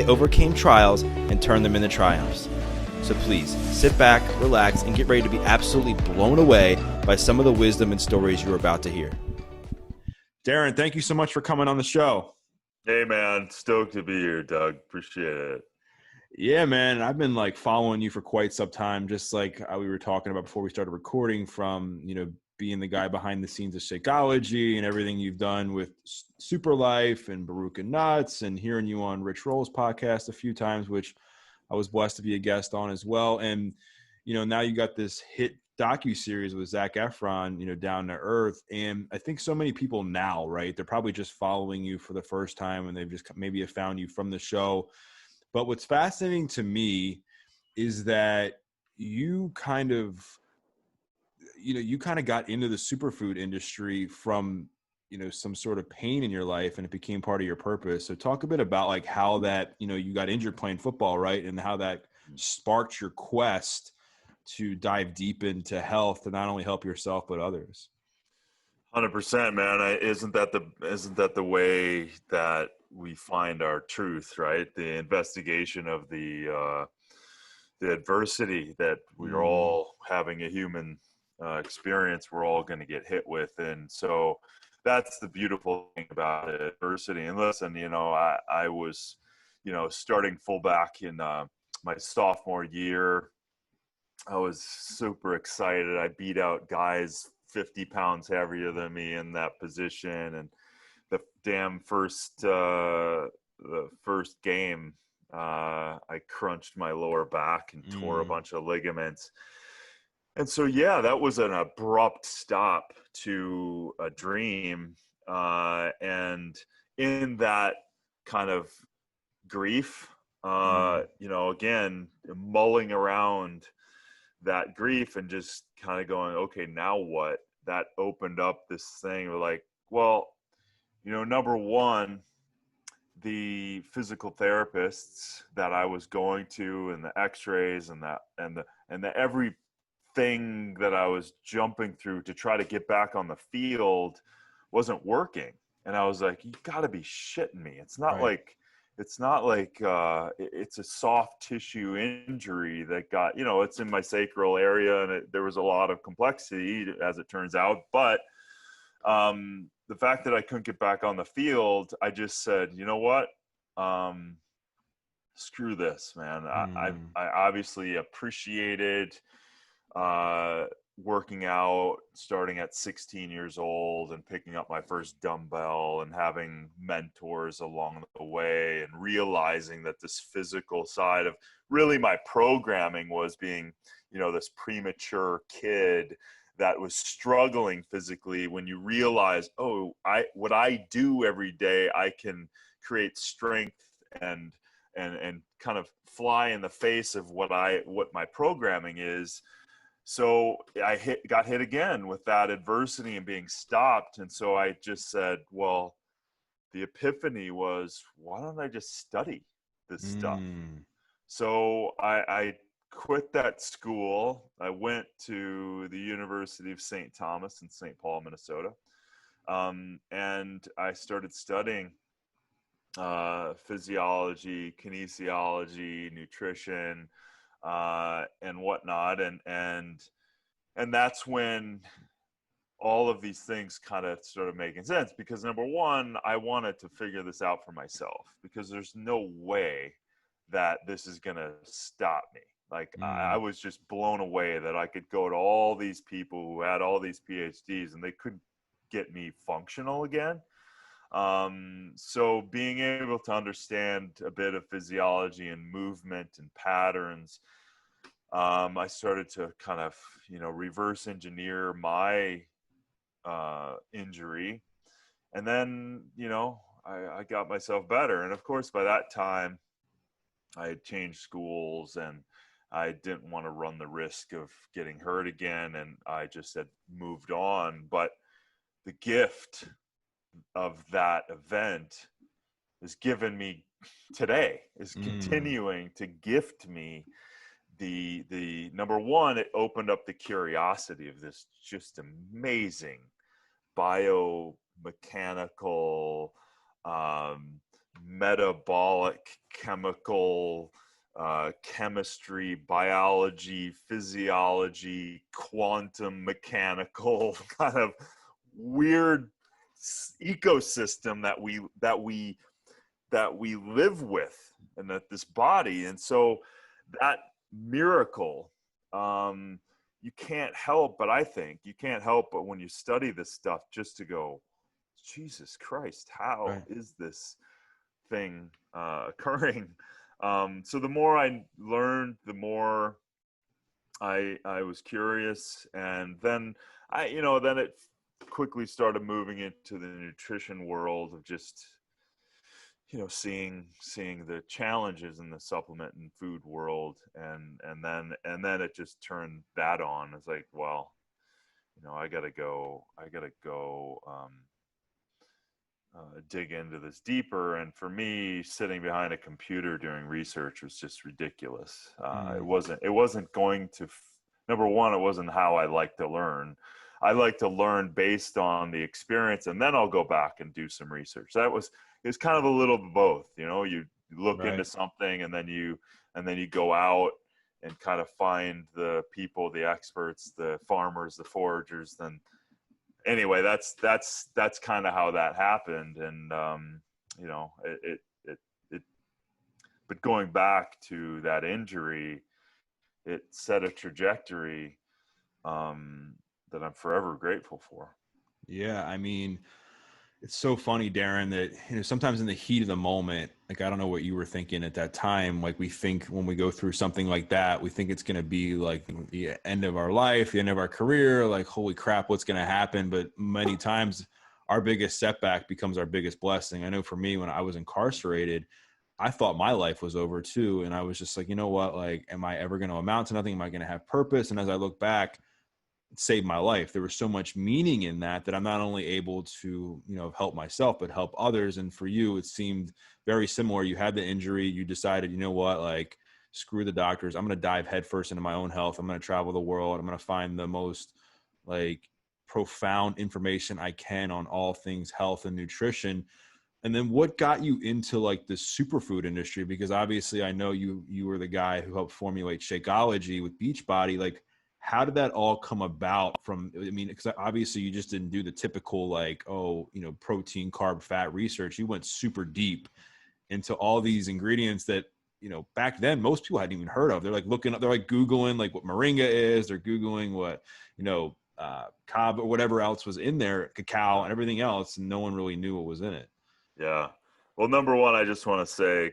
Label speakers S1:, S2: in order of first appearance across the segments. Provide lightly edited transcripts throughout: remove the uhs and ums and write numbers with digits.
S1: They overcame trials and turned them into triumphs. So please, sit back, relax, and get ready to be absolutely blown away by some of the wisdom and stories you're about to hear. Darin, thank you so much for coming on the show.
S2: Hey, man. Stoked to be here, Doug. Appreciate it.
S1: Yeah, man. I've been following you for quite some time, just like we were talking about before we started recording, from, being the guy behind the scenes of Shakeology and everything you've done with Super Life and Baruch and Nuts, and hearing you on Rich Roll's podcast a few times, which I was blessed to be a guest on as well. And, now you got this hit docuseries with Zac Efron, Down to Earth. And I think so many people now, right, they're probably just following you for the first time, and they've just maybe have found you from the show. But what's fascinating to me is that you kind of got into the superfood industry from, some sort of pain in your life, and it became part of your purpose. So talk a bit about how that, you got injured playing football, right? And how that sparked your quest to dive deep into health to not only help yourself, but others.
S2: 100%, man. Isn't that the way that we find our truth, right? The investigation of the adversity that we're all having a human experience, we're all going to get hit with. And so that's the beautiful thing about adversity. And listen, I was, starting fullback in my sophomore year. I was super excited. I beat out guys 50 pounds heavier than me in that position. And the first game, I crunched my lower back and tore a bunch of ligaments. And so, yeah, that was an abrupt stop to a dream. And in that kind of grief, again, mulling around that grief and just kind of going, okay, now what? That opened up this thing. We're well, number one, the physical therapists that I was going to, and the x-rays and the everything that I was jumping through to try to get back on the field wasn't working. And I was like, you gotta be shitting me. It's not like it's a soft tissue injury that got, it's in my sacral area, and there was a lot of complexity, as it turns out. But the fact that I couldn't get back on the field, I just said, you know what? Screw this, man. I obviously appreciated working out starting at 16 years old and picking up my first dumbbell and having mentors along the way, and realizing that this physical side of really my programming was being, this premature kid that was struggling physically. When you realize, what I do every day, I can create strength and kind of fly in the face of what my programming is. So I got hit again with that adversity and being stopped. And so I just said, well, the epiphany was, why don't I just study this stuff? So I quit that school. I went to the University of St. Thomas in St. Paul, Minnesota. And I started studying physiology, kinesiology, nutrition, and whatnot. And that's when all of these things kind of started making sense, because number one, I wanted to figure this out for myself, because there's no way that this is going to stop me. I was just blown away that I could go to all these people who had all these PhDs and they couldn't get me functional again. So being able to understand a bit of physiology and movement and patterns, I started to kind of, reverse engineer my injury. And then, I got myself better. And of course, by that time, I had changed schools and I didn't want to run the risk of getting hurt again. And I just had moved on. But the gift of that event is given me today, is continuing to gift me the number one. It opened up the curiosity of this just amazing biomechanical metabolic, chemical, chemistry, biology, physiology, quantum mechanical kind of weird ecosystem that we live with, and that this body. And so that miracle, you can't help but, I think you can't help but, when you study this stuff, just to go, Jesus Christ, how is this thing occurring? So the more I learned, the more I was curious, and then then it quickly started moving into the nutrition world of just, seeing the challenges in the supplement and food world, and then it just turned that on. It's like, well, I gotta go dig into this deeper. And for me, sitting behind a computer doing research was just ridiculous. It wasn't going to, number one, it wasn't how I like to learn. I like to learn based on the experience, and then I'll go back and do some research. It's kind of a little of both. You look into something, and then you go out and kind of find the people, the experts, the farmers, the foragers. Then anyway, that's kind of how that happened. And but going back to that injury, it set a trajectory that I'm forever grateful for.
S1: Yeah, I mean, it's so funny, Darin, that sometimes in the heat of the moment, like, I don't know what you were thinking at that time. Like, we think when we go through something like that, we think it's going to be like the end of our life, the end of our career. Like, holy crap, what's going to happen? But many times, our biggest setback becomes our biggest blessing. I know for me, when I was incarcerated, I thought my life was over too, and I was just like, you know what? Like, am I ever going to amount to nothing? Am I going to have purpose? And as I look back, saved my life. There was so much meaning in that I'm not only able to, help myself, but help others. And for you, it seemed very similar. You had the injury. You decided, you know what, like, screw the doctors. I'm going to dive headfirst into my own health. I'm going to travel the world. I'm going to find the most like profound information I can on all things health and nutrition. And then what got you into like the superfood industry? Because obviously I know you were the guy who helped formulate Shakeology with Beachbody. Like, how did that all come about because obviously you just didn't do the typical, like, protein, carb, fat research. You went super deep into all these ingredients that, back then most people hadn't even heard of. They're like looking up, they're like Googling like what moringa is. They're Googling what, cob or whatever else was in there, cacao and everything else. And no one really knew what was in it.
S2: Yeah. Well, number one, I just want to say,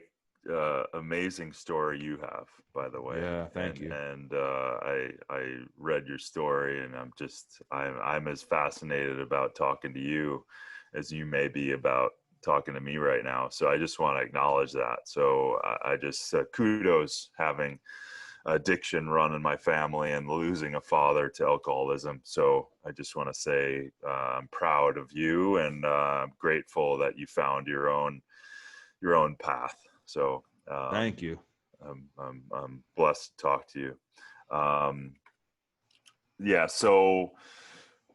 S2: amazing story you have, by the way.
S1: Yeah, thank you.
S2: And I read your story, and I'm as fascinated about talking to you as you may be about talking to me right now. So I just want to acknowledge that. So I just kudos having addiction run in my family and losing a father to alcoholism. So I just want to say I'm proud of you, and I'm grateful that you found your own path. So
S1: Thank you.
S2: I'm blessed to talk to you. So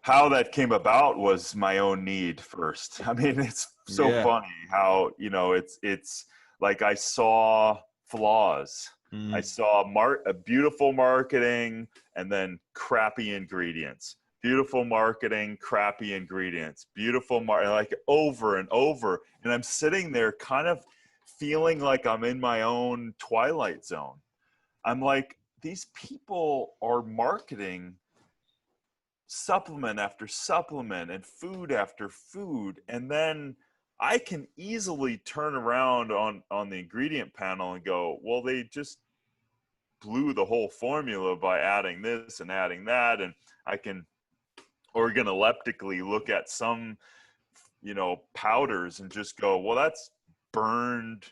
S2: how that came about was my own need first. I mean, it's so funny how, it's like I saw flaws. I saw a beautiful marketing and then crappy ingredients. Beautiful marketing, crappy ingredients. Like over and over. And I'm sitting there kind of feeling like I'm in my own twilight zone. I'm like, these people are marketing supplement after supplement and food after food, and then I can easily turn around on the ingredient panel and go, well, they just blew the whole formula by adding this and adding that. And I can organoleptically look at some, powders and just go, well, that's burned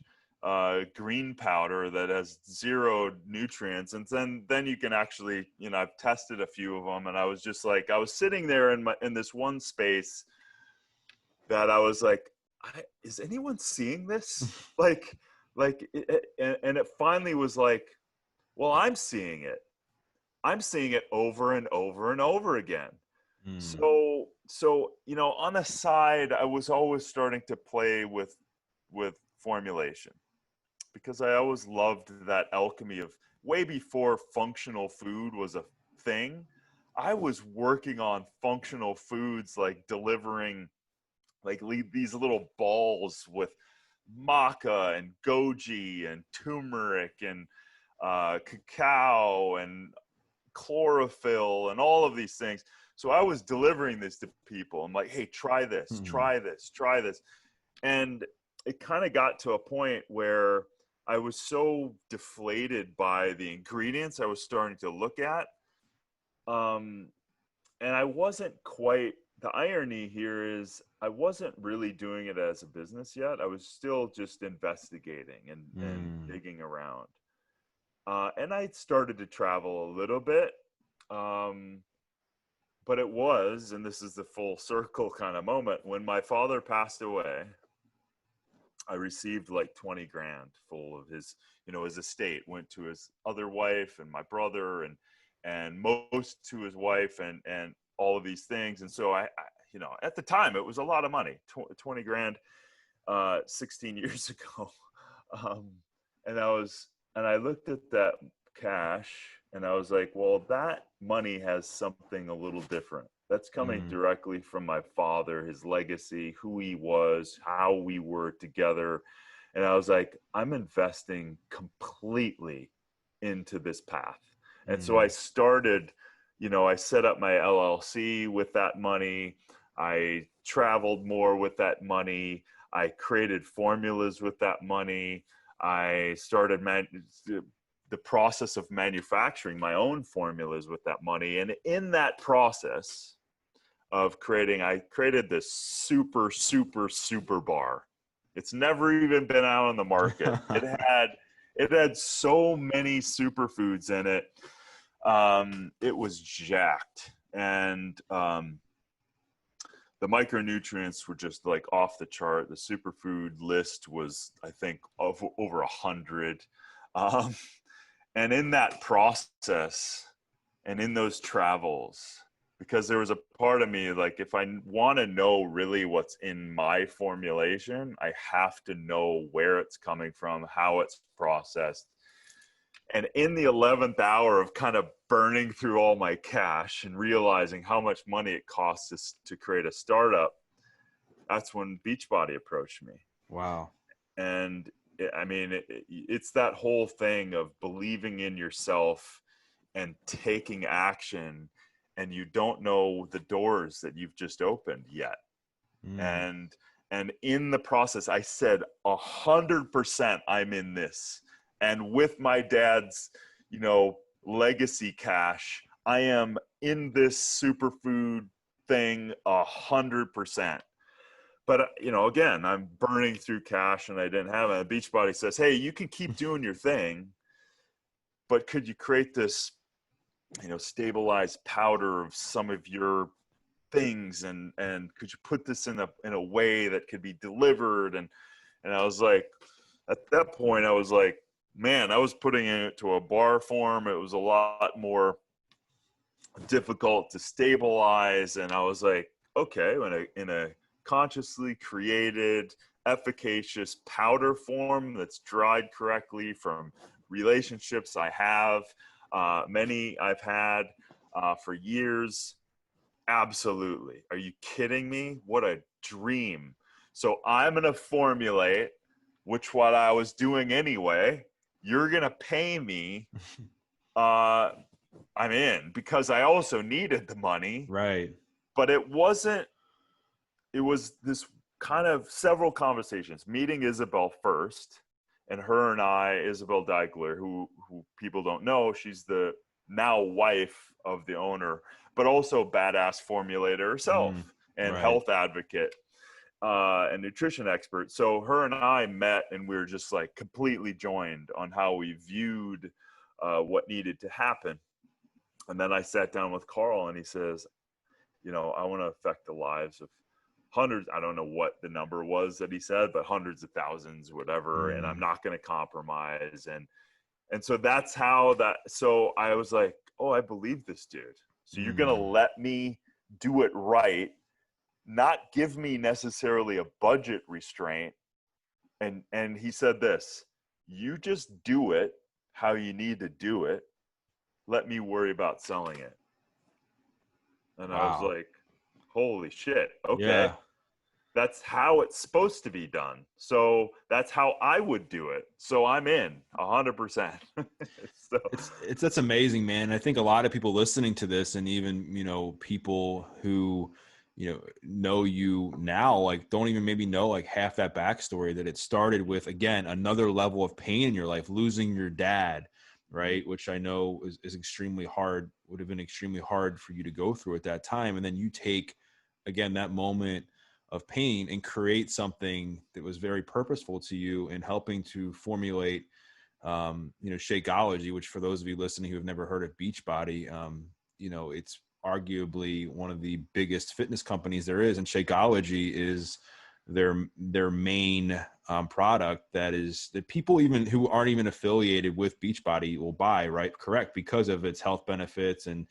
S2: green powder that has zero nutrients. And then you can actually, I've tested a few of them, and I was just like, I was sitting there in this one space that I was like, is anyone seeing this? and it finally was like, well, I'm seeing it. I'm seeing it over and over and over again. So on the side, I was always starting to play with formulation, because I always loved that alchemy of, way before functional food was a thing. I was working on functional foods, like delivering like these little balls with maca and goji and turmeric and cacao and chlorophyll and all of these things. So I was delivering this to people. I'm like, hey, try this, try this, try this. And it kind of got to a point where I was so deflated by the ingredients I was starting to look at. And I wasn't quite, the irony here is I wasn't really doing it as a business yet. I was still just investigating and digging around. And I started to travel a little bit. But it was, and this is the full circle kind of moment, when my father passed away, I received like 20 grand full of his, his estate went to his other wife and my brother and most to his wife and all of these things. And so I at the time it was a lot of money, 20 grand, 16 years ago. And I looked at that cash and I was like, well, that money has something a little different. That's coming directly from my father, his legacy, who he was, how we were together. And I was like, I'm investing completely into this path. And so I started, I set up my LLC with that money. I traveled more with that money. I created formulas with that money. I started the process of manufacturing my own formulas with that money. And in that process of I created this super, super, super bar. It's never even been out on the market. It had so many superfoods in it. It was jacked. And the micronutrients were just like off the chart. The superfood list was, I think, of over 100. And in that process and in those travels, because there was a part of me, like, if I want to know really what's in my formulation, I have to know where it's coming from, how it's processed. And in the 11th hour of kind of burning through all my cash and realizing how much money it costs us to create a startup, that's when Beachbody approached me.
S1: Wow.
S2: And it's that whole thing of believing in yourself and taking action, and you don't know the doors that you've just opened yet. And in the process, I said 100% I'm in this. And with my dad's, legacy cash, I am in this superfood thing 100%. But, again, I'm burning through cash and I didn't have it. Beachbody says, hey, you can keep doing your thing, but could you create this, stabilized powder of some of your things? And could you put this in a way that could be delivered? And I was like, at that point, I was like, man, I was putting it to a bar form. It was a lot more difficult to stabilize. And I was like, okay, in a consciously created, efficacious powder form that's dried correctly from relationships I have, many I've had for years. Absolutely. Are you kidding me? What a dream. So I'm going to formulate, which what I was doing anyway. You're going to pay me. I'm in, because I also needed the money.
S1: Right.
S2: But it was this kind of several conversations, meeting Isabel first, and her and I, Isabel Deichler, who people don't know, she's the now wife of the owner, but also badass formulator herself and health advocate and nutrition expert. So her and I met, and we were just like completely joined on how we viewed what needed to happen. And then I sat down with Carl, and he says, I want to affect the lives of hundreds. I don't know what the number was that he said, but hundreds of thousands, whatever. And I'm not going to compromise. And so that's how so I was like, oh, I believe this dude. So you're going to let me do it right, not give me necessarily a budget restraint, and he said this: "You just do it how you need to do it. Let me worry about selling it." And I was
S1: Wow.
S2: like, "Holy shit! Okay,
S1: Yeah.
S2: that's how it's supposed to be done. So that's how I would do it. So I'm in 100%." So
S1: It's that's amazing, man. I think a lot of people listening to this, and even people who know you now, like don't even maybe know like half that backstory, that it started with, again, another level of pain in your life, losing your dad, right? Which I know is extremely hard, would have been extremely hard for you to go through at that time. And then you take, again, that moment of pain and create something that was very purposeful to you in helping to formulate Shakeology, which for those of you listening who have never heard of Beachbody, it's arguably one of the biggest fitness companies there is, and Shakeology is their main product that people even who aren't even affiliated with Beachbody will buy, right? Correct, because of its health benefits and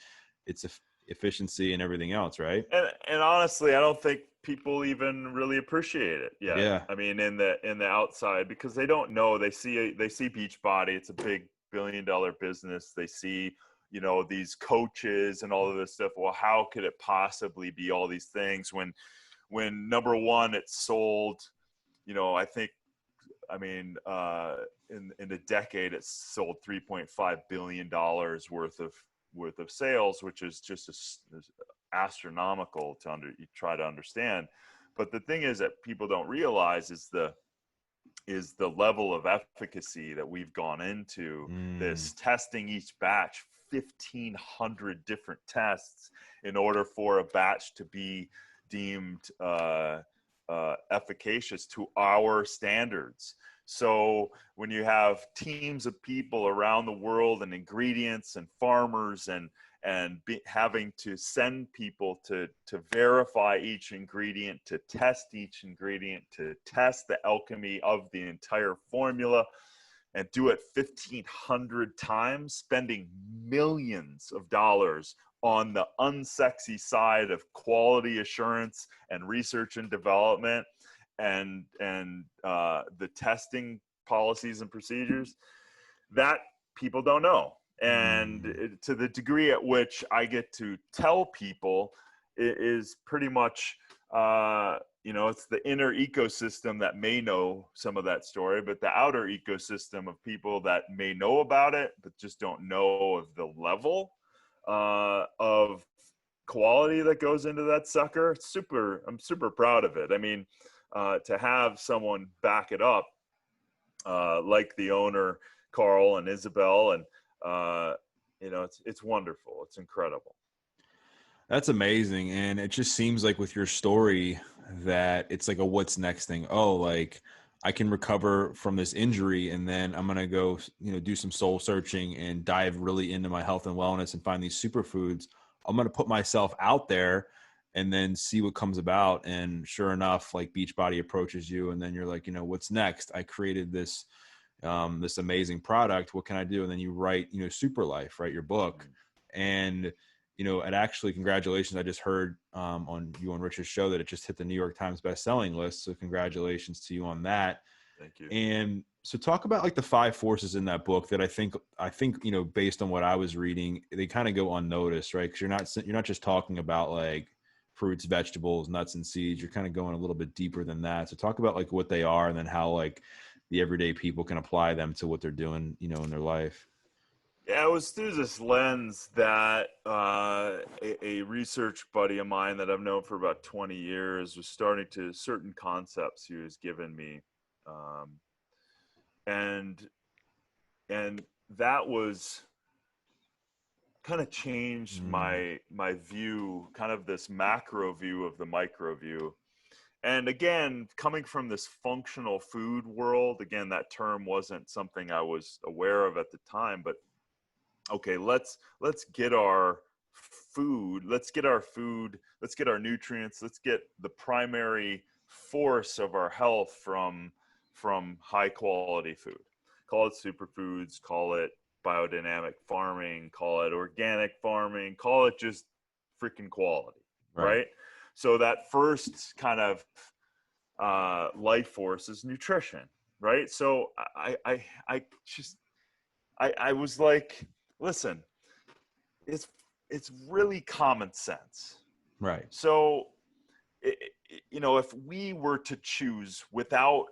S1: its efficiency and everything else, right?
S2: and honestly, I don't think people even really appreciate it yet.
S1: Yeah.
S2: I mean, in the outside, because they don't know. They see Beachbody. It's a big billion-dollar business. They see these coaches and all of this stuff. Well, how could it possibly be all these things when number one, it's sold, I think, I mean, in a decade, it's sold $3.5 billion worth of sales, which is just astronomical to you try to understand. But the thing is that people don't realize is the level of efficacy that we've gone into this, testing each batch 1,500 different tests in order for a batch to be deemed efficacious to our standards. So when you have teams of people around the world and ingredients and farmers and having to send people to verify each ingredient, to test each ingredient, to test the alchemy of the entire formula, and do it 1,500 times, spending millions of dollars on the unsexy side of quality assurance and research and development and the testing policies and procedures, that people don't know. And to the degree at which I get to tell people, it is pretty much, it's the inner ecosystem that may know some of that story, but the outer ecosystem of people that may know about it, but just don't know of the level of quality that goes into that sucker. I'm super proud of it. I mean, to have someone back it up, like the owner, Carl and Isabel, and it's wonderful. It's incredible.
S1: That's amazing. And it just seems like with your story that it's like a what's next thing. Oh, like I can recover from this injury, and then I'm going to go, do some soul searching and dive really into my health and wellness and find these superfoods. I'm going to put myself out there and then see what comes about. And sure enough, like Beachbody approaches you, and then you're like, what's next? I created this amazing product. What can I do? And then you write, Super Life, write your book. And and actually, congratulations. I just heard on you and Rich's show that it just hit the New York Times best-selling list. So congratulations to you on that.
S2: Thank you.
S1: And so talk about like the 5 forces in that book that I think, based on what I was reading, they kind of go unnoticed, right? Because you're not just talking about like fruits, vegetables, nuts, and seeds. You're kind of going a little bit deeper than that. So talk about like what they are, and then how like the everyday people can apply them to what they're doing, in their life.
S2: Yeah, it was through this lens that a research buddy of mine that I've known for about 20 years was starting to certain concepts he was giving me. And that was kind of changed my view, kind of this macro view of the micro view. And again, coming from this functional food world, again, that term wasn't something I was aware of at the time, but okay, let's get our food, let's get our nutrients, let's get the primary force of our health from high quality food. Call it superfoods, call it biodynamic farming, call it organic farming, call it just freaking quality, right? So that first kind of life force is nutrition. right? So I was like, listen, it's really common sense.
S1: Right.
S2: So, if we were to choose without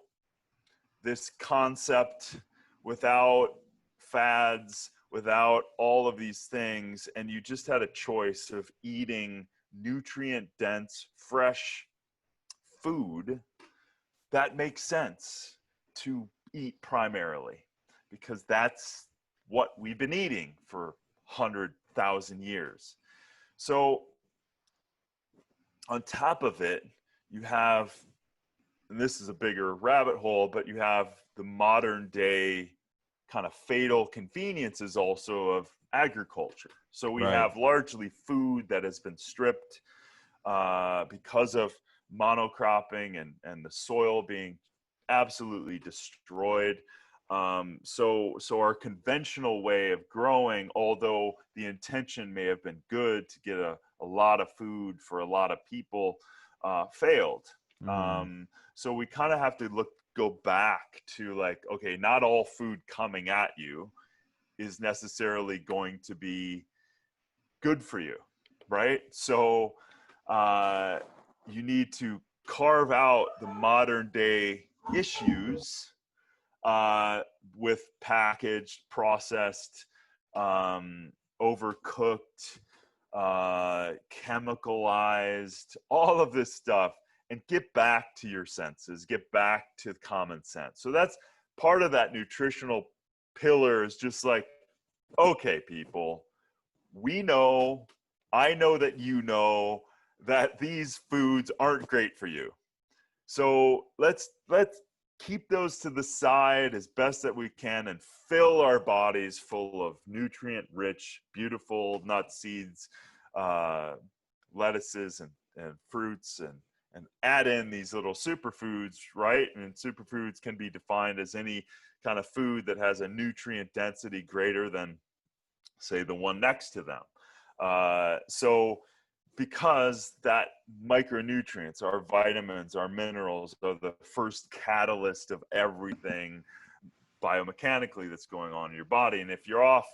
S2: this concept, without fads, without all of these things, and you just had a choice of eating nutrient dense, fresh food, that makes sense to eat primarily, because that's what we've been eating for 100,000 years. So on top of it, you have, and this is a bigger rabbit hole, but you have the modern day kind of fatal conveniences also of agriculture. So we
S1: Right.
S2: have largely food that has been stripped because of monocropping and the soil being absolutely destroyed. So our conventional way of growing, although the intention may have been good to get a lot of food for a lot of people, failed. So we kind of have to go back to like, okay, not all food coming at you is necessarily going to be good for you, right? So you need to carve out the modern day issues with packaged, processed, overcooked, chemicalized, all of this stuff, and get back to your senses, get back to common sense. So that's part of that nutritional pillar, is just like, okay, people, we know, I know that you know that these foods aren't great for you. So let's keep those to the side as best that we can and fill our bodies full of nutrient rich, beautiful nuts, seeds, lettuces and fruits, and add in these little superfoods, right? And superfoods can be defined as any kind of food that has a nutrient density greater than, say, the one next to them. So because that micronutrients, our vitamins, our minerals, are the first catalyst of everything biomechanically that's going on in your body. And if you're off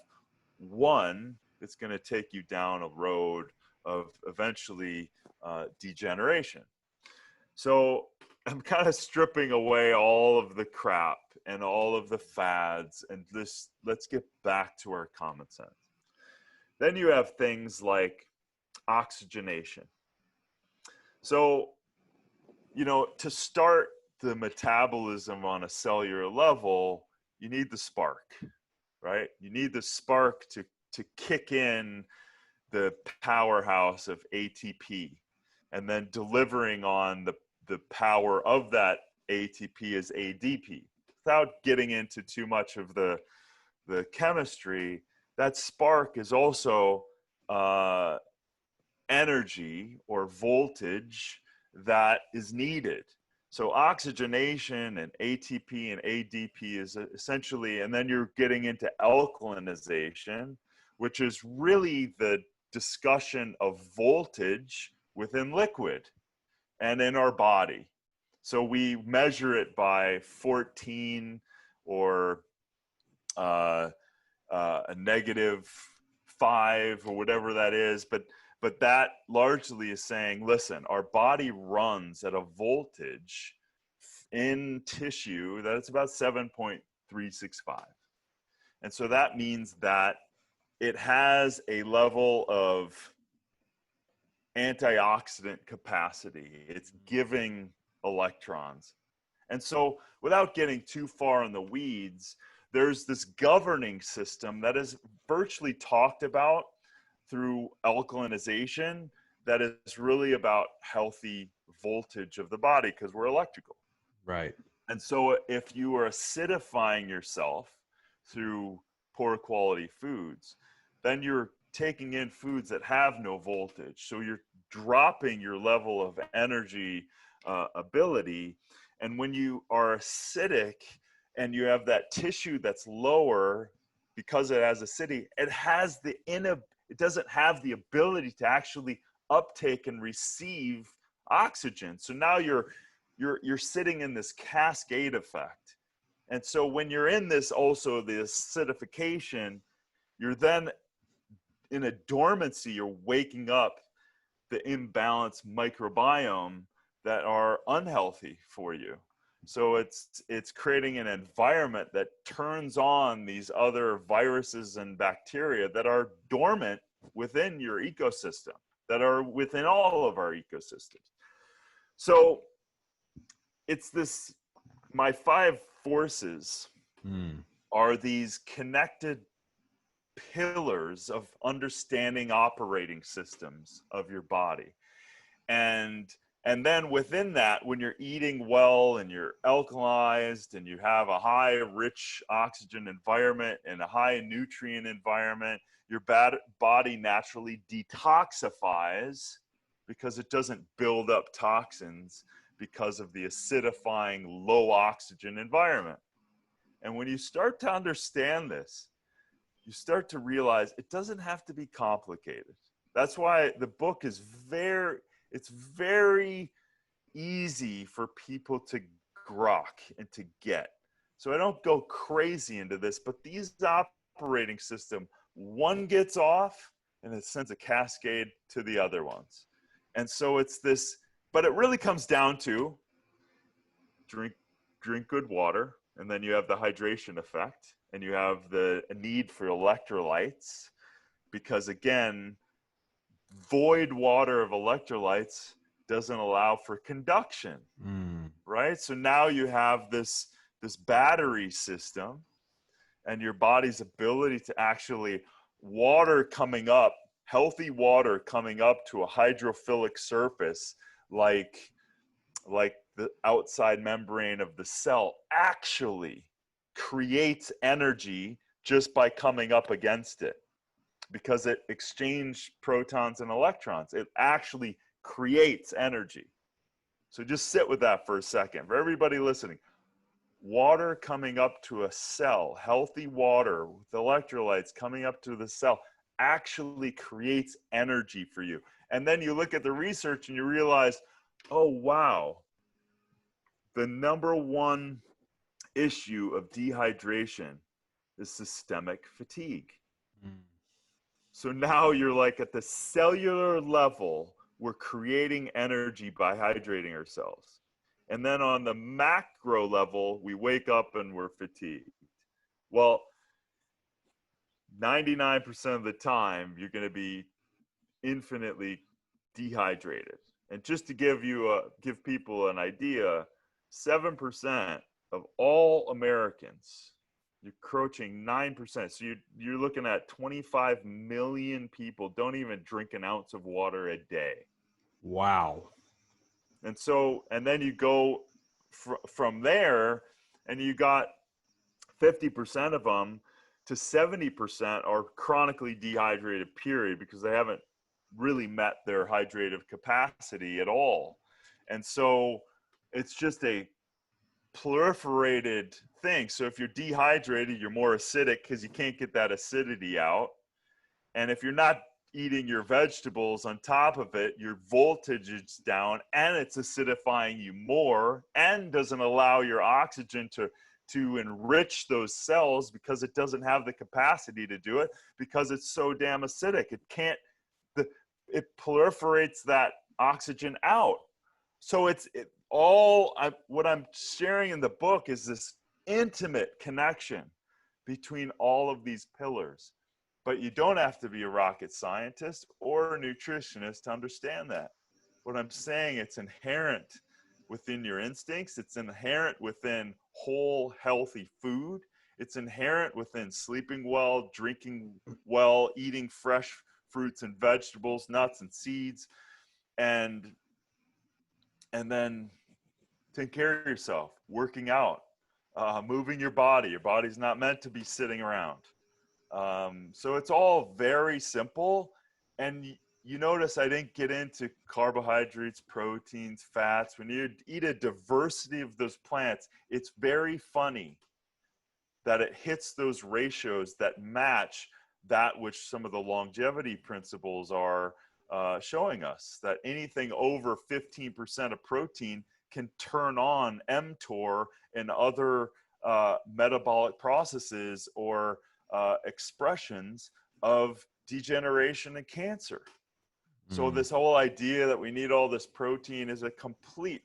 S2: one, it's going to take you down a road of eventually degeneration. So I'm kind of stripping away all of the crap and all of the fads, and let's get back to our common sense. Then you have things like oxygenation. So, to start the metabolism on a cellular level, you need the spark, right? You need the spark to kick in the powerhouse of ATP, and then delivering on the power of that ATP is ADP. Without getting into too much of the chemistry, that spark is also energy or voltage that is needed. So oxygenation and ATP and ADP is essentially, and then you're getting into alkalinization, which is really the discussion of voltage within liquid and in our body. So we measure it by 14 or a -5 or whatever that is, but that largely is saying, listen, our body runs at a voltage in tissue that it's about 7.365. And so that means that it has a level of antioxidant capacity. It's giving electrons. And so without getting too far in the weeds, there's this governing system that is virtually talked about through alkalinization that is really about healthy voltage of the body, because we're electrical.
S1: Right.
S2: And so if you are acidifying yourself through poor quality foods, then you're taking in foods that have no voltage. So you're dropping your level of energy ability. And when you are acidic and you have that tissue that's lower because it has acidity, it doesn't have the ability to actually uptake and receive oxygen. So now you're sitting in this cascade effect And so when you're in this, also the acidification, you're then in a dormancy, you're waking up the imbalanced microbiome that are unhealthy for you. So it's creating an environment that turns on these other viruses and bacteria that are dormant within your ecosystem, that are within all of our ecosystems. So it's this, my 5 forces are these connected pillars of understanding operating systems of your body. And then within that, when you're eating well and you're alkalized and you have a high rich oxygen environment and a high nutrient environment, your body naturally detoxifies because it doesn't build up toxins because of the acidifying low oxygen environment. And when you start to understand this, you start to realize it doesn't have to be complicated. That's why the book is it's very easy for people to grok and to get. So I don't go crazy into this, but these operating system, one gets off and it sends a cascade to the other ones. And so it's this, but it really comes down to drink good water, and then you have the hydration effect, and you have the need for electrolytes, because again, void water of electrolytes doesn't allow for conduction, right? So now you have this battery system, and your body's ability to actually water coming up, healthy water coming up to a hydrophilic surface, like the outside membrane of the cell, actually creates energy just by coming up against it, because it exchanged protons and electrons. It actually creates energy. So just sit with that for a second. For everybody listening, water coming up to a cell, healthy water with electrolytes coming up to the cell, actually creates energy for you. And then you look at the research and you realize, oh, wow, the number one issue of dehydration is systemic fatigue. So now you're like at the cellular level, we're creating energy by hydrating ourselves. And then on the macro level, we wake up and we're fatigued. Well, 99% of the time, you're going to be infinitely dehydrated. And just to give people an idea, 7% of all Americans, you're approaching 9%. So you're looking at 25 million people don't even drink an ounce of water a day.
S1: Wow.
S2: And then you go from there, and you got 50% of them to 70% are chronically dehydrated, period, because they haven't really met their hydrative capacity at all. And so it's just a proliferated thing. So if you're dehydrated, you're more acidic because you can't get that acidity out. And if you're not eating your vegetables on top of it, your voltage is down, and it's acidifying you more, and doesn't allow your oxygen to enrich those cells, because it doesn't have the capacity to do it, because it's so damn acidic. It proliferates that oxygen out. So what I'm sharing in the book is this intimate connection between all of these pillars. But you don't have to be a rocket scientist or a nutritionist to understand that. What I'm saying, it's inherent within your instincts. It's inherent within whole, healthy food. It's inherent within sleeping well, drinking well, eating fresh fruits and vegetables, nuts and seeds, and then take care of yourself, working out, moving your body. Your body's not meant to be sitting around. So it's all very simple. And you notice I didn't get into carbohydrates, proteins, fats. When you eat a diversity of those plants, it's very funny that it hits those ratios that match that which some of the longevity principles are showing us, that anything over 15% of protein can turn on mTOR and other metabolic processes or expressions of degeneration and cancer. So this whole idea that we need all this protein is a complete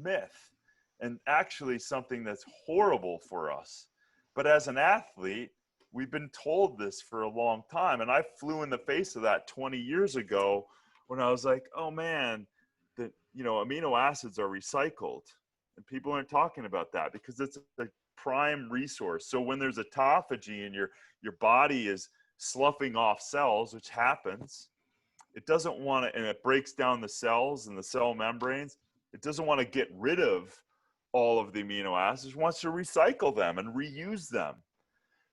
S2: myth, and actually something that's horrible for us. But as an athlete, we've been told this for a long time. And I flew in the face of that 20 years ago when I was like, oh man, that, amino acids are recycled. And people aren't talking about that because it's a prime resource. So when there's autophagy and your body is sloughing off cells, which happens, it doesn't want to, and it breaks down the cells and the cell membranes. It doesn't want to get rid of all of the amino acids. It wants to recycle them and reuse them.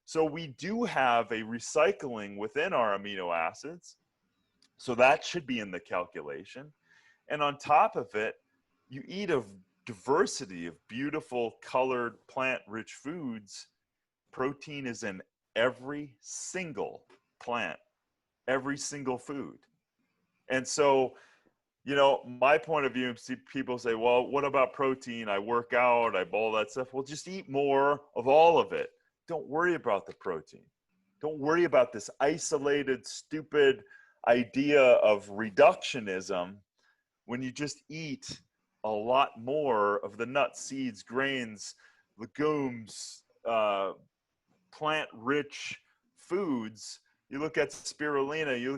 S2: So we do have a recycling within our amino acids. So that should be in the calculation. And on top of it, you eat a diversity of beautiful colored plant-rich foods. Protein is in every single plant, every single food. And so, my point of view, people say, well, what about protein? I work out, I all that stuff. Well, just eat more of all of it. Don't worry about the protein. Don't worry about this isolated, stupid idea of reductionism when you just eat a lot more of the nuts, seeds, grains, legumes, plant-rich foods. You look at spirulina, you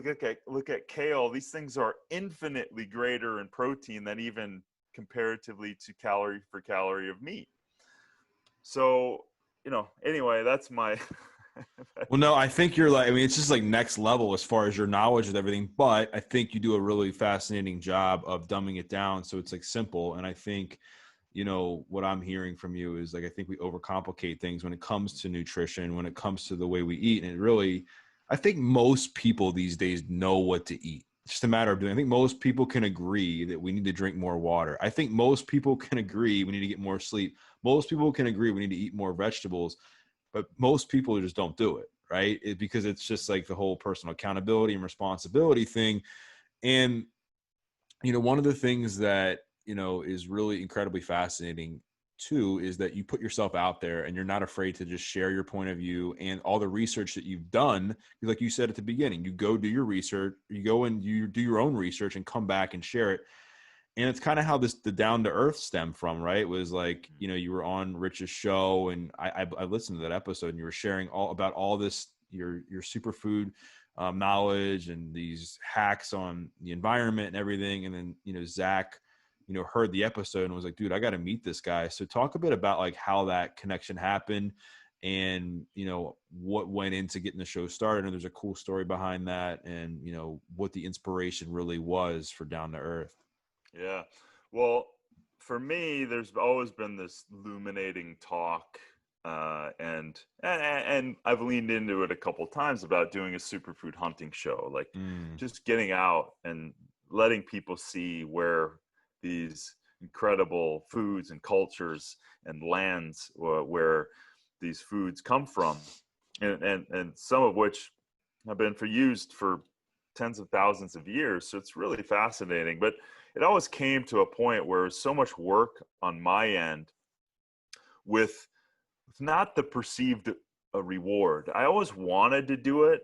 S2: look at kale. These things are infinitely greater in protein than even comparatively to calorie for calorie of meat. So, anyway, that's my.
S1: Well, no, I think you're it's just like next level as far as your knowledge of everything, but I think you do a really fascinating job of dumbing it down. So it's like simple. And I think, what I'm hearing from you is I think we overcomplicate things when it comes to nutrition, when it comes to the way we eat. And it really, I think most people these days know what to eat. It's just a matter of doing. I think most people can agree that we need to drink more water. I think most people can agree we need to get more sleep. Most people can agree we need to eat more vegetables, but most people just don't do it, right? Because it's just like the whole personal accountability and responsibility thing. And, one of the things that, is really incredibly fascinating too, is that you put yourself out there and you're not afraid to just share your point of view and all the research that you've done. Like you said at the beginning, you go do your research, you go and you do your own research and come back and share it. And it's kind of how the down to earth stemmed from, right? It was like, you were on Rich's show and I listened to that episode and you were sharing all about all this, your superfood knowledge and these hacks on the environment and everything. And then, Zac, heard the episode and was like, dude, I got to meet this guy. So talk a bit about like how that connection happened and, what went into getting the show started. And there's a cool story behind that and, what the inspiration really was for Down to Earth.
S2: Yeah. Well, for me, there's always been this illuminating talk, and I've leaned into it a couple times about doing a superfood hunting show, like just getting out and letting people see where these incredible foods and cultures and lands where these foods come from, and some of which have been used for tens of thousands of years. So it's really fascinating, but it always came to a point where so much work on my end with not the perceived reward. I always wanted to do it,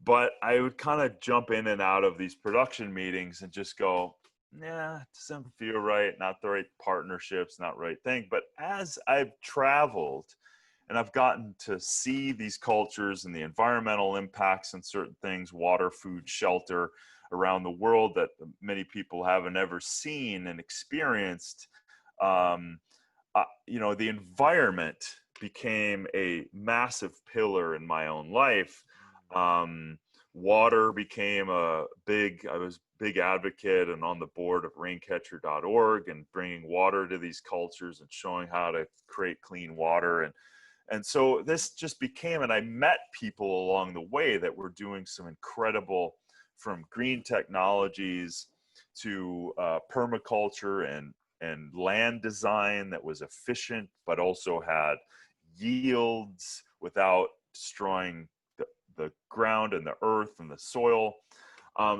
S2: but I would kind of jump in and out of these production meetings and just go, nah, it doesn't feel right, not the right partnerships, not the right thing. But as I've traveled and I've gotten to see these cultures and the environmental impacts and certain things, water, food, shelter, around the world that many people haven't ever seen and experienced, the environment became a massive pillar in my own life. Water became I was a big advocate and on the board of raincatcher.org and bringing water to these cultures and showing how to create clean water. And so this just became, and I met people along the way that were doing some incredible, from green technologies to permaculture and land design that was efficient, but also had yields without destroying the ground and the earth and the soil.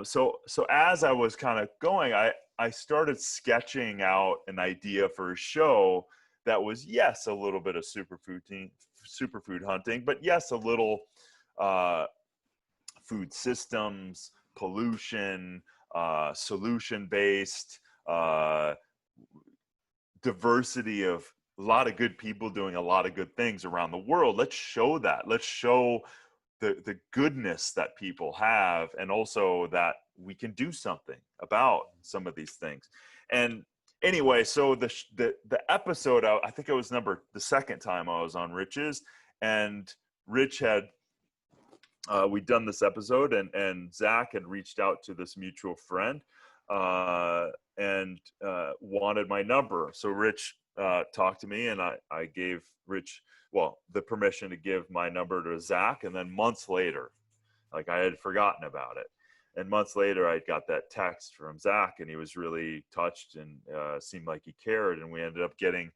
S2: So as I was kind of going, I started sketching out an idea for a show that was, yes, a little bit of superfood hunting, but yes, a little food systems, pollution, solution-based, diversity of a lot of good people doing a lot of good things around the world. Let's show that. Let's show the goodness that people have, and also that we can do something about some of these things. And anyway, so the episode, I think it was the second time I was on Rich's, and Rich had we'd done this episode, and Zac had reached out to this mutual friend and wanted my number. So Rich talked to me, and I gave Rich, the permission to give my number to Zac. And then months later, like, I had forgotten about it. And months later, I got that text from Zac, and he was really touched and seemed like he cared. And we ended up getting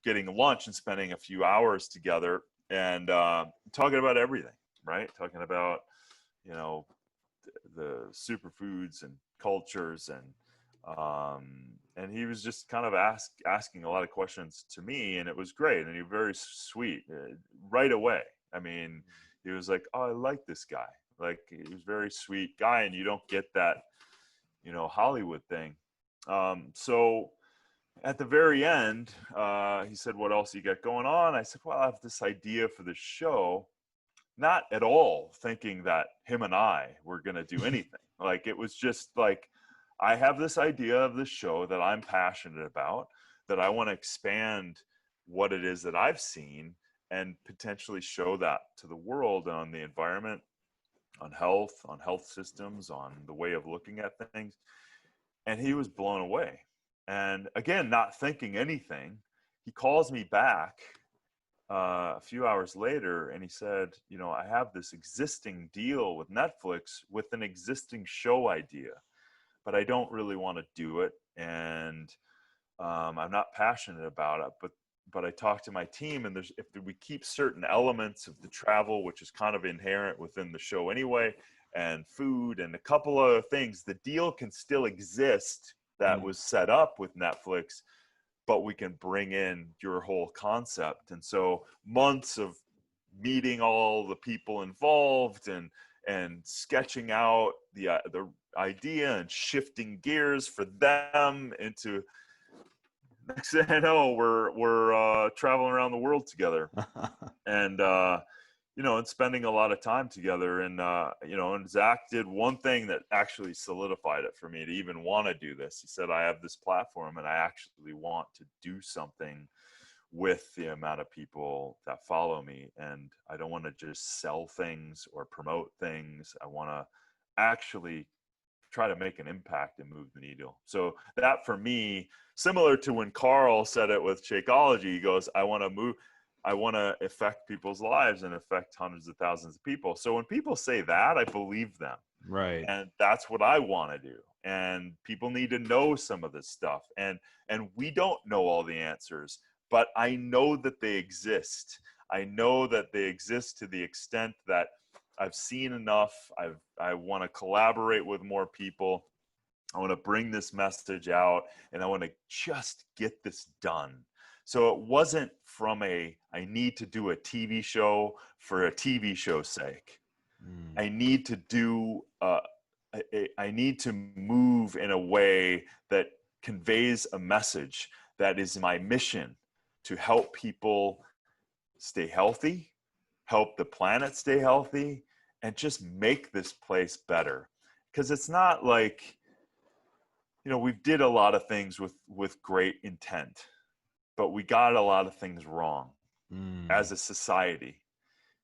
S2: lunch and spending a few hours together and talking about everything, right? Talking about, the superfoods and cultures, and he was just kind of asking a lot of questions to me, and it was great. And he was very sweet right away. I mean, he was like, "Oh, I like this guy." Like, he was a very sweet guy, and you don't get that, Hollywood thing. So at the very end, he said, "What else you got going on?" I said, "Well, I have this idea for the show." Not at all thinking that him and I were going to do anything. Like, it was just like, I have this idea of this show that I'm passionate about, that I want to expand what it is that I've seen and potentially show that to the world on the environment, on health systems, on the way of looking at things. And he was blown away. And again, not thinking anything, he calls me back a few hours later, and he said, "I have this existing deal with Netflix with an existing show idea, but I don't really want to do it, and I'm not passionate about it. But I talked to my team, and if we keep certain elements of the travel, which is kind of inherent within the show anyway, and food and a couple other things, the deal can still exist that was set up with Netflix, but we can bring in your whole concept." And so months of meeting all the people involved and sketching out the idea and shifting gears for them into, next thing I know, we're traveling around the world together and and spending a lot of time together. And and Zac did one thing that actually solidified it for me to even want to do this. He said, "I have this platform, and I actually want to do something with the amount of people that follow me, and I don't want to just sell things or promote things. I want to actually try to make an impact and move the needle." So that, for me, similar to when Carl said it with Shakeology, he goes, I want to affect people's lives and affect hundreds of thousands of people. So when people say that, I believe them.
S1: Right.
S2: And that's what I want to do. And people need to know some of this stuff. And we don't know all the answers, but I know that they exist. I know that they exist to the extent that I've seen enough. I want to collaborate with more people. I want to bring this message out, and I want to just get this done. So it wasn't from I need to do a TV show for a TV show's sake. I need to do, I need to move in a way that conveys a message that is my mission, to help people stay healthy, help the planet stay healthy, and just make this place better. Because it's not like, we did a lot of things with great intent, but we got a lot of things wrong as a society.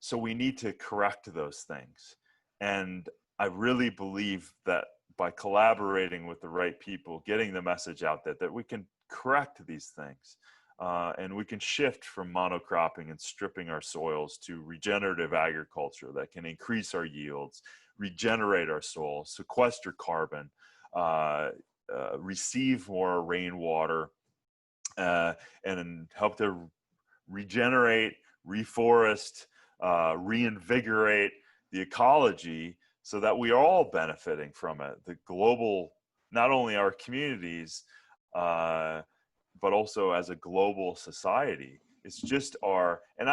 S2: So we need to correct those things. And I really believe that by collaborating with the right people, getting the message out there, that we can correct these things. And we can shift from monocropping and stripping our soils to regenerative agriculture that can increase our yields, regenerate our soil, sequester carbon, receive more rainwater, and help to regenerate, reforest, reinvigorate the ecology, so that we are all benefiting from it. The global, not only our communities, but also as a global society. It's just and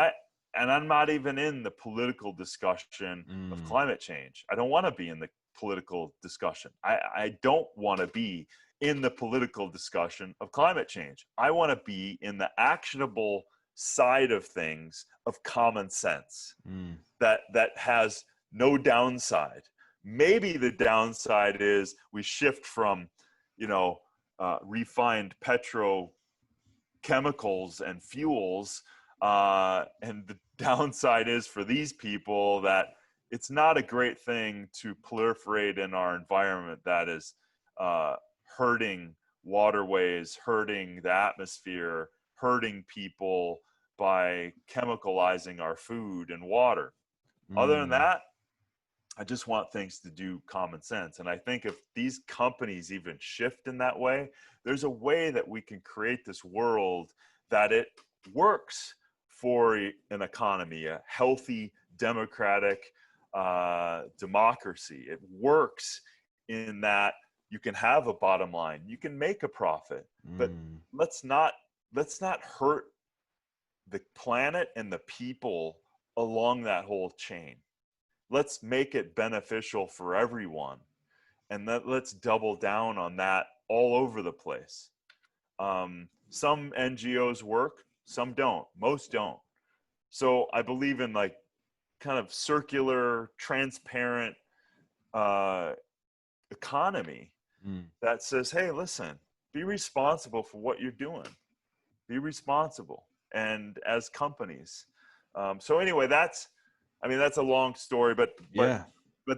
S2: I'm not even in the political discussion of climate change. I don't want to be in the political discussion. I don't want to be in the political discussion of climate change. I want to be in the actionable side of things, of common sense, that has no downside. Maybe the downside is we shift from, refined petrochemicals and fuels, and the downside is for these people that it's not a great thing to proliferate in our environment that is hurting waterways, hurting the atmosphere, hurting people by chemicalizing our food and water. Other than that, I just want things to do common sense. And I think if these companies even shift in that way, there's a way that we can create this world that it works for an economy, a healthy, democratic democracy. It works in that you can have a bottom line, you can make a profit, but let's not hurt the planet and the people along that whole chain. Let's make it beneficial for everyone, and let's double down on that all over the place. Some NGOs work, some don't, most don't. So I believe in like kind of circular, transparent economy that says, hey, listen, be responsible for what you're doing. Be responsible. And as companies. So anyway, that's a long story, but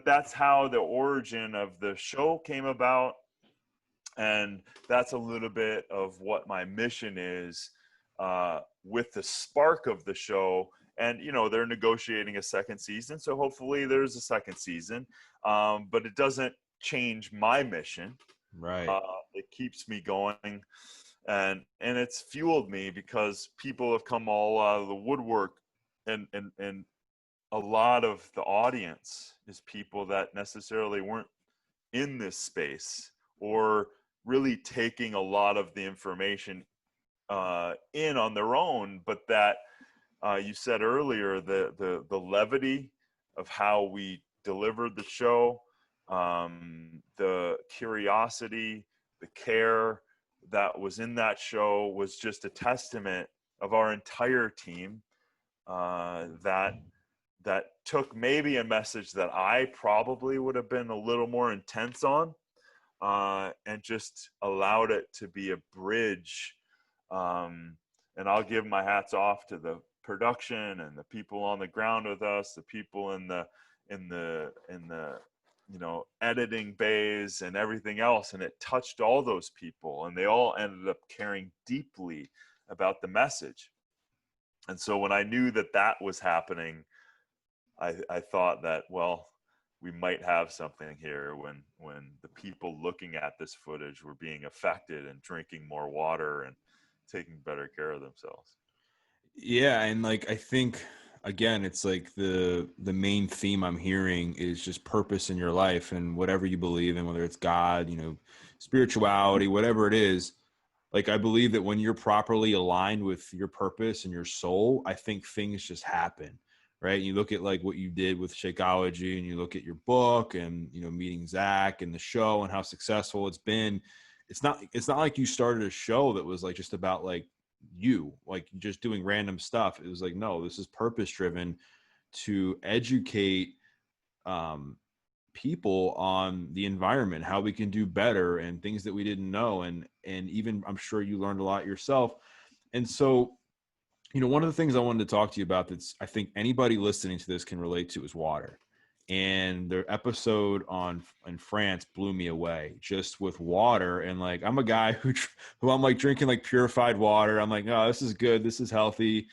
S2: that's how the origin of the show came about. And that's a little bit of what my mission is with the spark of the show. And, they're negotiating a second season. So hopefully there's a second season. But it doesn't change my mission.
S1: Right.
S2: It keeps me going. And it's fueled me because people have come all out of the woodwork, and a lot of the audience is people that necessarily weren't in this space or really taking a lot of the information in on their own, but that you said earlier, the levity of how we delivered the show, the curiosity, the care that was in that show was just a testament of our entire team that took maybe a message that I probably would have been a little more intense on, and just allowed it to be a bridge. And I'll give my hats off to the production and the people on the ground with us, the people in the editing bays and everything else. And it touched all those people, and they all ended up caring deeply about the message. And so when I knew that was happening, I thought that, well, we might have something here when the people looking at this footage were being affected and drinking more water and taking better care of themselves.
S1: Yeah. And like, I think, again, it's like the main theme I'm hearing is just purpose in your life, and whatever you believe in, whether it's God, spirituality, whatever it is. Like, I believe that when you're properly aligned with your purpose and your soul, I think things just happen, right? You look at like what you did with Shakeology, and you look at your book, and, meeting Zac and the show and how successful it's been. It's not like you started a show that was like just about like you, like just doing random stuff. It was like, no, this is purpose driven to educate people on the environment, how we can do better, and things that we didn't know. And even, I'm sure you learned a lot yourself. And so, one of the things I wanted to talk to you about that's, I think anybody listening to this can relate to, is water. And their episode in France blew me away, just with water. And like, I'm a guy who I'm like drinking like purified water. I'm like, oh, this is good, this is healthy.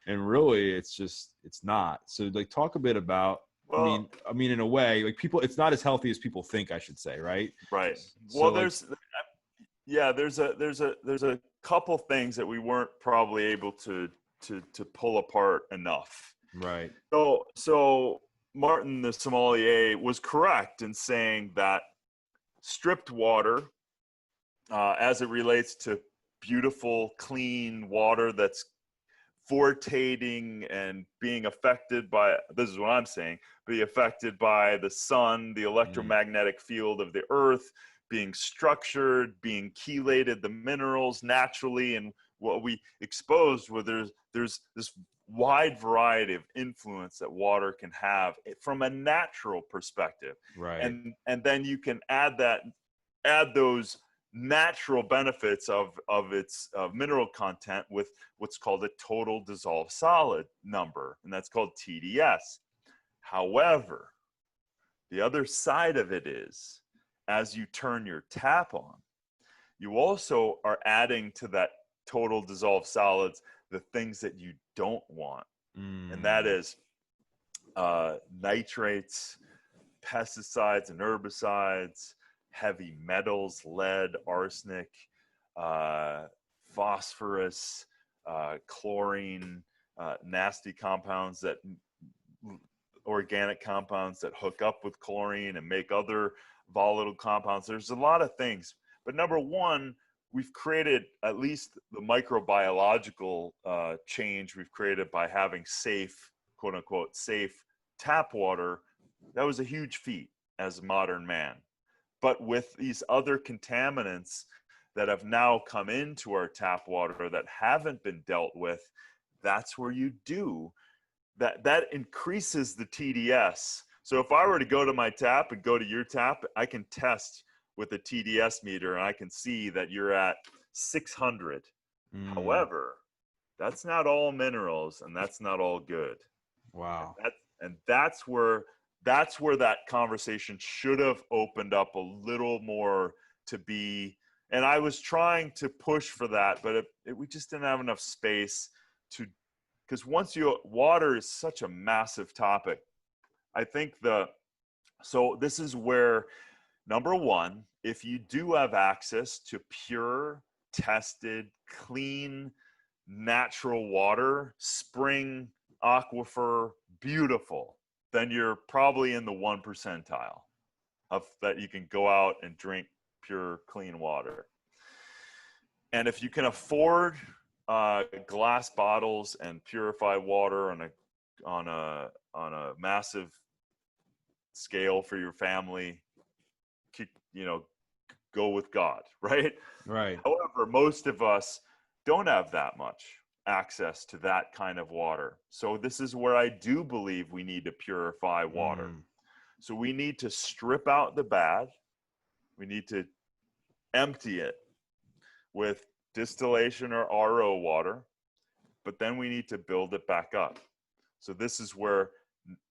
S1: And really, it's not. So like, talk a bit about,
S2: well,
S1: I mean, in a way, like, people, it's not as healthy as people think, I should say. Right.
S2: Right.
S1: So
S2: Well,
S1: like,
S2: there's a couple things that we weren't probably able to pull apart enough.
S1: right.
S2: So Martin, the sommelier, was correct in saying that stripped water, as it relates to beautiful, clean water that's fortating and being affected by, this is what I'm saying, be affected by the sun, the electromagnetic field of the earth, being structured, being chelated, the minerals naturally, and what we exposed, where there's this wide variety of influence that water can have from a natural perspective.
S1: Right.
S2: And then you can add those natural benefits of its mineral content with what's called a total dissolved solid number, and that's called TDS. However, the other side of it is, as you turn your tap on, you also are adding to that total dissolved solids the things that you don't want. And that is nitrates, pesticides and herbicides, heavy metals, lead, arsenic, phosphorus, chlorine, nasty compounds, that organic compounds that hook up with chlorine and make other volatile compounds. There's a lot of things. But number one, we've created at least the microbiological change we've created by having safe, quote unquote, safe tap water. That was a huge feat as a modern man. But with these other contaminants that have now come into our tap water that haven't been dealt with, that's where you do that increases the TDS. So if I were to go to my tap and go to your tap, I can test with a TDS meter and I can see that you're at 600. However, that's not all minerals and that's not all good.
S1: Wow.
S2: And that's where that conversation should have opened up a little more to be. And I was trying to push for that, but we just didn't have enough space to, because water is such a massive topic. I think so this is where, number one, if you do have access to pure, tested, clean, natural water, spring, aquifer, beautiful, then you're probably in the 1 percentile of that you can go out and drink pure, clean water. And if you can afford glass bottles and purified water on a massive scale for your family, go with God, right?
S1: Right.
S2: However, most of us don't have that much access to that kind of water. So this is where I do believe we need to purify water. So we need to strip out the bad. We need to empty it with distillation or RO water, but then we need to build it back up. So this is where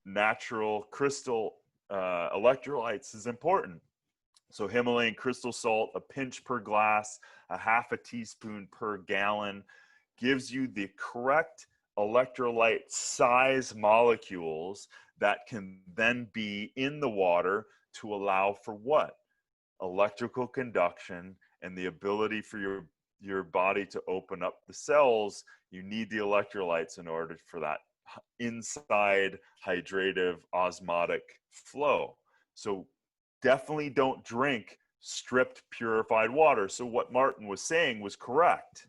S2: natural crystal electrolytes is important. So Himalayan crystal salt, a pinch per glass, a half a teaspoon per gallon, gives you the correct electrolyte size molecules that can then be in the water to allow for what? Electrical conduction and the ability for your body to open up the cells. You need the electrolytes in order for that inside hydrative osmotic flow. So definitely don't drink stripped purified water. So what Martin was saying was correct.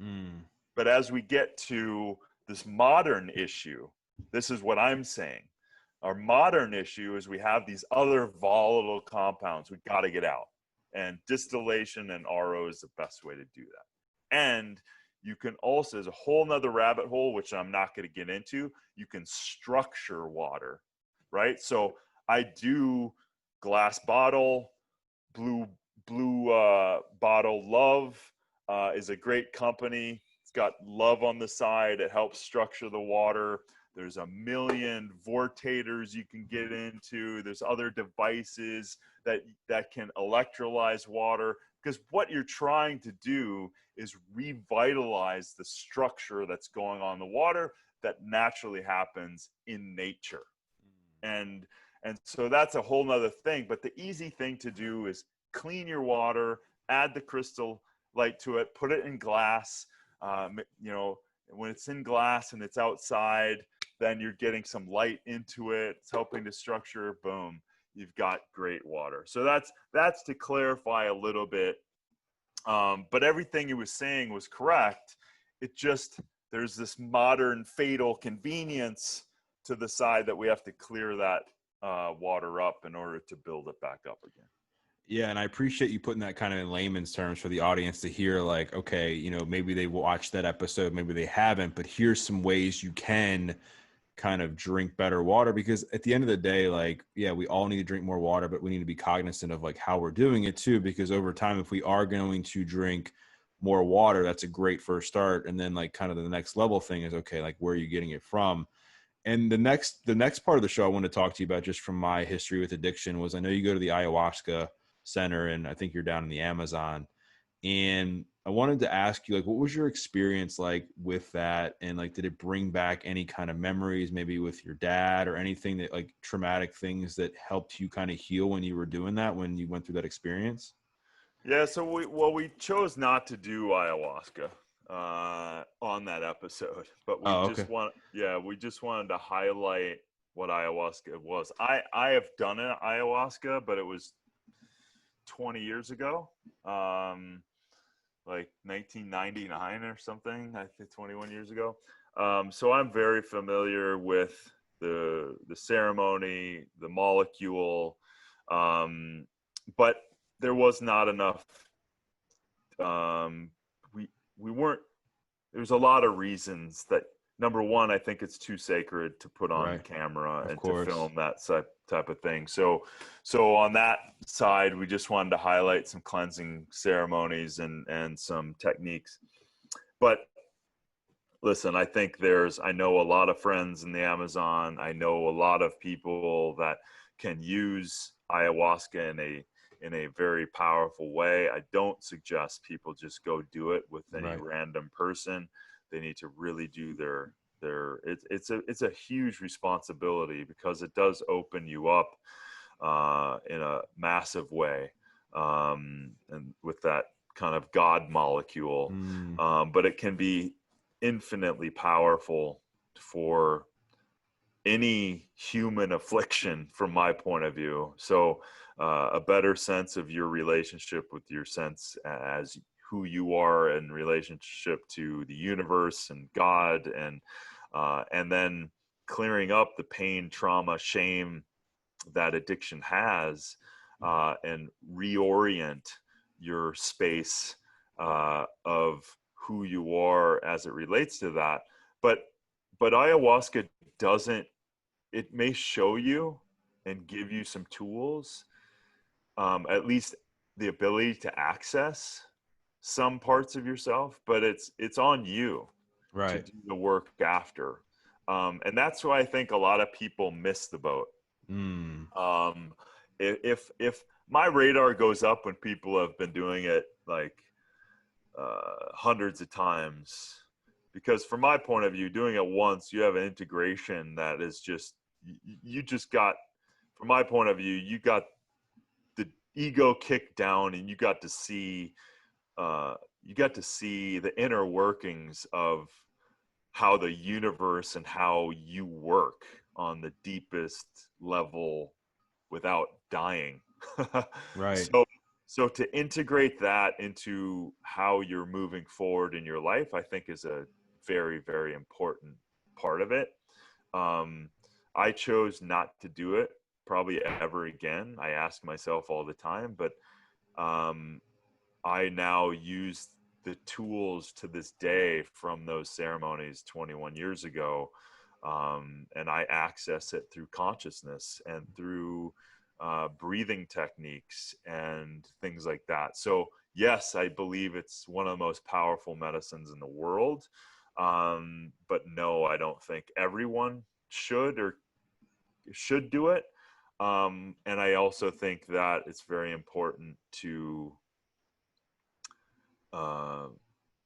S2: But as we get to this modern issue, this is what I'm saying. Our modern issue is we have these other volatile compounds we got to get out. And distillation and RO is the best way to do that. And you can also, there's a whole nother rabbit hole, which I'm not going to get into. You can structure water, right? So I do glass bottle, blue bottle. Love is a great company. It's got love on the side. It helps structure the water. There's a million vortators you can get into. There's other devices that can electrolyze water, because what you're trying to do is revitalize the structure that's going on in the water that naturally happens in nature. And so that's a whole nother thing. But the easy thing to do is clean your water, add the crystal light to it, put it in glass. When it's in glass and it's outside, then you're getting some light into it. It's helping to structure, boom, you've got great water. So that's to clarify a little bit But everything he was saying was correct. It just, there's this modern fatal convenience to the side that we have to clear that water up in order to build it back up again.
S1: Yeah, and I appreciate you putting that kind of in layman's terms for the audience to hear, like, okay, you know, maybe they watched that episode, maybe they haven't, but here's some ways you can kind of drink better water, because at the end of the day, like, yeah, we all need to drink more water, but we need to be cognizant of like how we're doing it too, because over time, if we are going to drink more water, that's a great first start. And then like kind of the next level thing is, okay, like where are you getting it from? And the next part of the show I want to talk to you about, just from my history with addiction, was I know you go to the Ayahuasca Center, and I think you're down in the Amazon. And I wanted to ask you, like, what was your experience like with that? And like, did it bring back any kind of memories, maybe with your dad, or anything that, like, traumatic things that helped you kind of heal when you were doing that, when you went through that experience?
S2: Yeah, so we chose not to do ayahuasca on that episode, but we
S1: Oh, okay.
S2: just we just wanted to highlight what ayahuasca was. I have done an ayahuasca, but it was 20 years ago, like 1999 or something. I think 21 years ago. So I'm very familiar with the ceremony, the molecule, but there was not enough. We weren't. There's a lot of reasons that, number one, I think it's too sacred to put on
S1: Right.
S2: camera
S1: Of
S2: and to
S1: course.
S2: film that type of thing. So on that side, we just wanted to highlight some cleansing ceremonies and some techniques. But listen, I think I know a lot of friends in the Amazon. I know a lot of people that can use ayahuasca in a very powerful way. I don't suggest people just go do it with any
S1: Right.
S2: random person. They need to really do it's a huge responsibility, because it does open you up in a massive way, and with that kind of God molecule.
S1: Mm.
S2: But it can be infinitely powerful for any human affliction, from my point of view. So a better sense of your relationship with your sense as who you are in relationship to the universe and God, and then clearing up the pain, trauma, shame that addiction has, and reorient your space of who you are as it relates to that. But ayahuasca doesn't. It may show you and give you some tools, at least the ability to access some parts of yourself, but it's on you to
S1: Right.
S2: do the work after. And that's why I think a lot of people miss the boat.
S1: Mm.
S2: Um, if my radar goes up when people have been doing it like hundreds of times, because from my point of view, doing it once, you have an integration that is just, you just got, from my point of view, you got the ego kicked down, and you got to see the inner workings of how the universe and how you work on the deepest level without dying.
S1: Right.
S2: So to integrate that into how you're moving forward in your life, I think is a very, very important part of it. I chose not to do it probably ever again. I ask myself all the time, but I now use the tools to this day from those ceremonies 21 years ago, and I access it through consciousness and through breathing techniques and things like that. So yes, I believe it's one of the most powerful medicines in the world, but no, I don't think everyone should do it. And I also think that it's very important to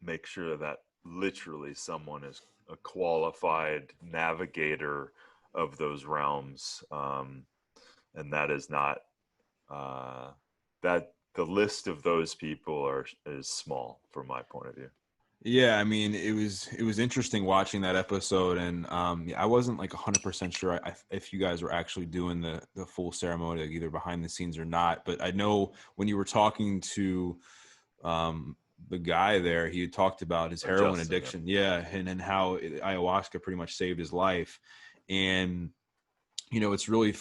S2: make sure that literally someone is a qualified navigator of those realms, and that is not that the list of those people is small from my point of view.
S1: Yeah, I mean, it was interesting watching that episode, and yeah, I wasn't like 100% sure if you guys were actually doing the full ceremony, like either behind the scenes or not. But I know when you were talking to the guy there, he had talked about his heroin
S2: Justin,
S1: addiction. Yeah. And how ayahuasca pretty much saved his life. And, you know, it's really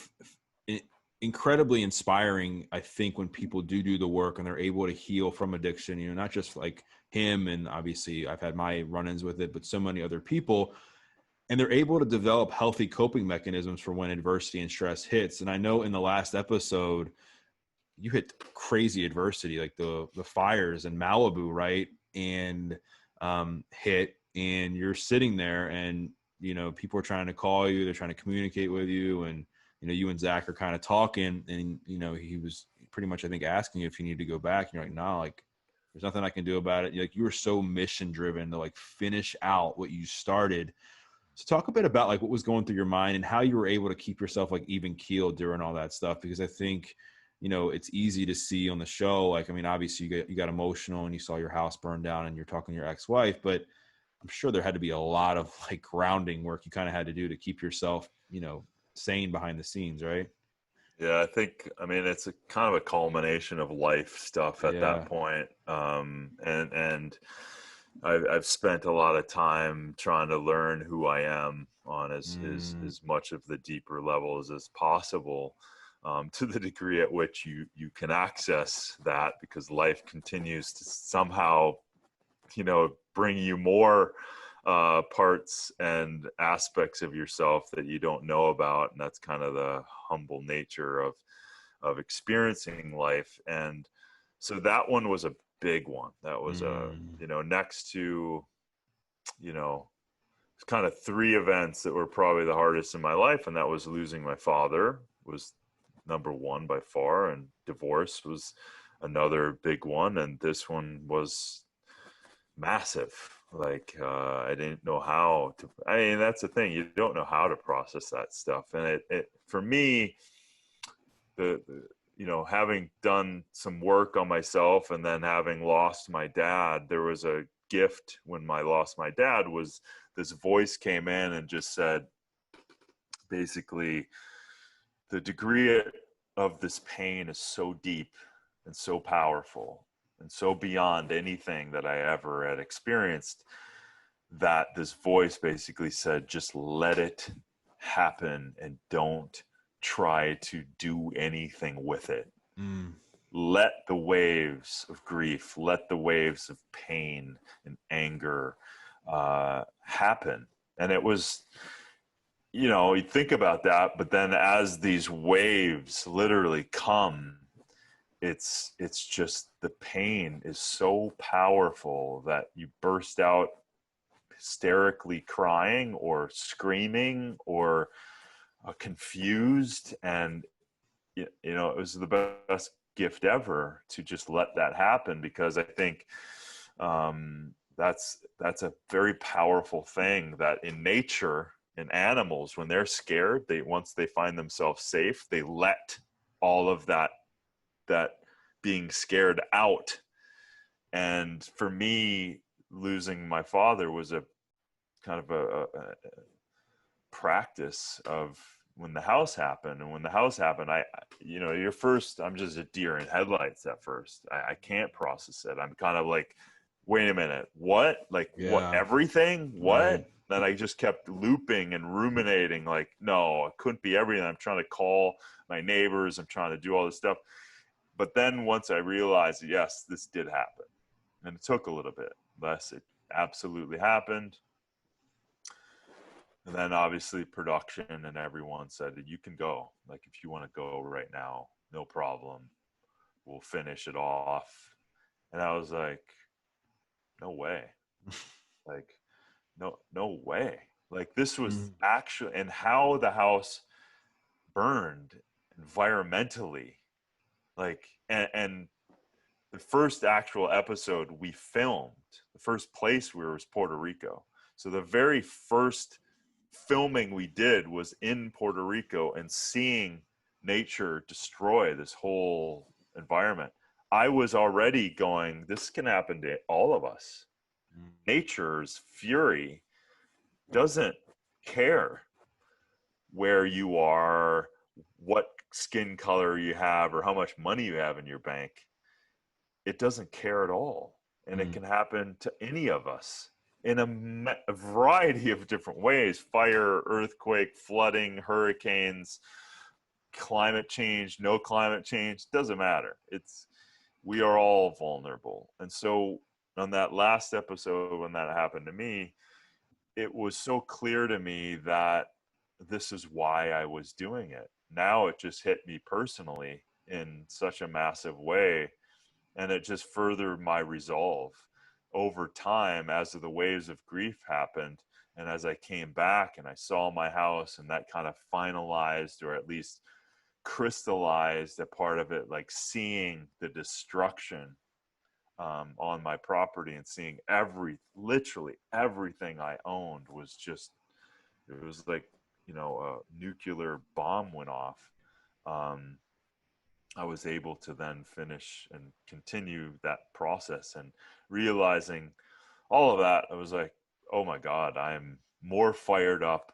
S1: incredibly inspiring, I think, when people do the work and they're able to heal from addiction, you know, not just like him. And obviously I've had my run-ins with it, but so many other people, and they're able to develop healthy coping mechanisms for when adversity and stress hits. And I know in the last episode, you hit crazy adversity, like the fires in Malibu, right? And hit, and you're sitting there, and you know people are trying to call you, they're trying to communicate with you, and you know you and Zac are kind of talking, and you know he was pretty much, I think, asking you if you need to go back, and you're like, nah, like there's nothing I can do about it. Like you were so mission driven to like finish out what you started. So talk a bit about like what was going through your mind and how you were able to keep yourself like even keeled during all that stuff, because I think, you know, it's easy to see on the show. Like, I mean, obviously you got emotional and you saw your house burn down and you're talking to your ex-wife, but I'm sure there had to be a lot of like grounding work you kind of had to do to keep yourself, you know, sane behind the scenes, right?
S2: yeah, I think, I mean, it's a kind of a culmination of life stuff at that
S1: Yeah.
S2: point. And I've spent a lot of time trying to learn who I am on
S1: Mm,
S2: as much of the deeper levels as possible, to the degree at which you can access that, because life continues to somehow, you know, bring you more parts and aspects of yourself that you don't know about, and that's kind of the humble nature of experiencing life. And so that one was a big one. That was a,
S1: mm,
S2: you know, next to, you know, kind of three events that were probably the hardest in my life, and that was losing my father was number one by far, and divorce was another big one, and this one was massive. Like, I didn't know how to, I mean, that's the thing, you don't know how to process that stuff. And it for me, the you know, having done some work on myself and then having lost my dad, there was a gift when I lost my dad, was this voice came in and just said, basically, the degree of this pain is so deep and so powerful and so beyond anything that I ever had experienced, that this voice basically said, just let it happen and don't try to do anything with it.
S1: mm,
S2: Let the waves of grief, let the waves of pain and anger happen. And it was, you know, you think about that, but then as these waves literally come, it's just, the pain is so powerful that you burst out hysterically crying or screaming or confused. And you know, it was the best gift ever to just let that happen, because I think that's a very powerful thing, that in nature, in animals, when they're scared, they, once they find themselves safe, they let all of that being scared out. And for me, losing my father was a kind of a practice of, when the house happened. And when the house happened, I, you know, you're first, I'm just a deer in headlights at first. I can't process it. I'm kind of like, wait a minute, what? Like, what,
S1: yeah.
S2: everything?
S1: Right.
S2: What? Then I just kept looping and ruminating, like, no, it couldn't be everything. I'm trying to call my neighbors. I'm trying to do all this stuff. But then once I realized, yes, this did happen. And it took a little bit less. It absolutely happened. And then obviously production and everyone said that you can go. Like, if you want to go right now, no problem. We'll finish it off. And I was like, no way. Like, no way. Like, this was
S1: Mm,
S2: actually, and how the house burned environmentally. Like, and the first actual episode we filmed, the first place we were was Puerto Rico. So the very first filming we did was in Puerto Rico, and seeing nature destroy this whole environment, I was already going, this can happen to all of us.
S1: mm,
S2: Nature's fury doesn't care where you are, what skin color you have, or how much money you have in your bank. it doesn't care at all. And it can happen to any of us in a variety of different ways: fire, earthquake, flooding, hurricanes, climate change, no climate change, doesn't matter. We are all vulnerable. And so on that last episode, when that happened to me, it was so clear to me that this is why I was doing it. Now it just hit me personally in such a massive way. And it just furthered my resolve over time as the waves of grief happened. And as I came back and I saw my house, and that kind of finalized, or at least crystallized a part of it, like seeing the destruction on my property and seeing literally everything I owned was just, it was like, a nuclear bomb went off. I was able to then finish and continue that process, and realizing all of that, I was like, oh my God, I'm more fired up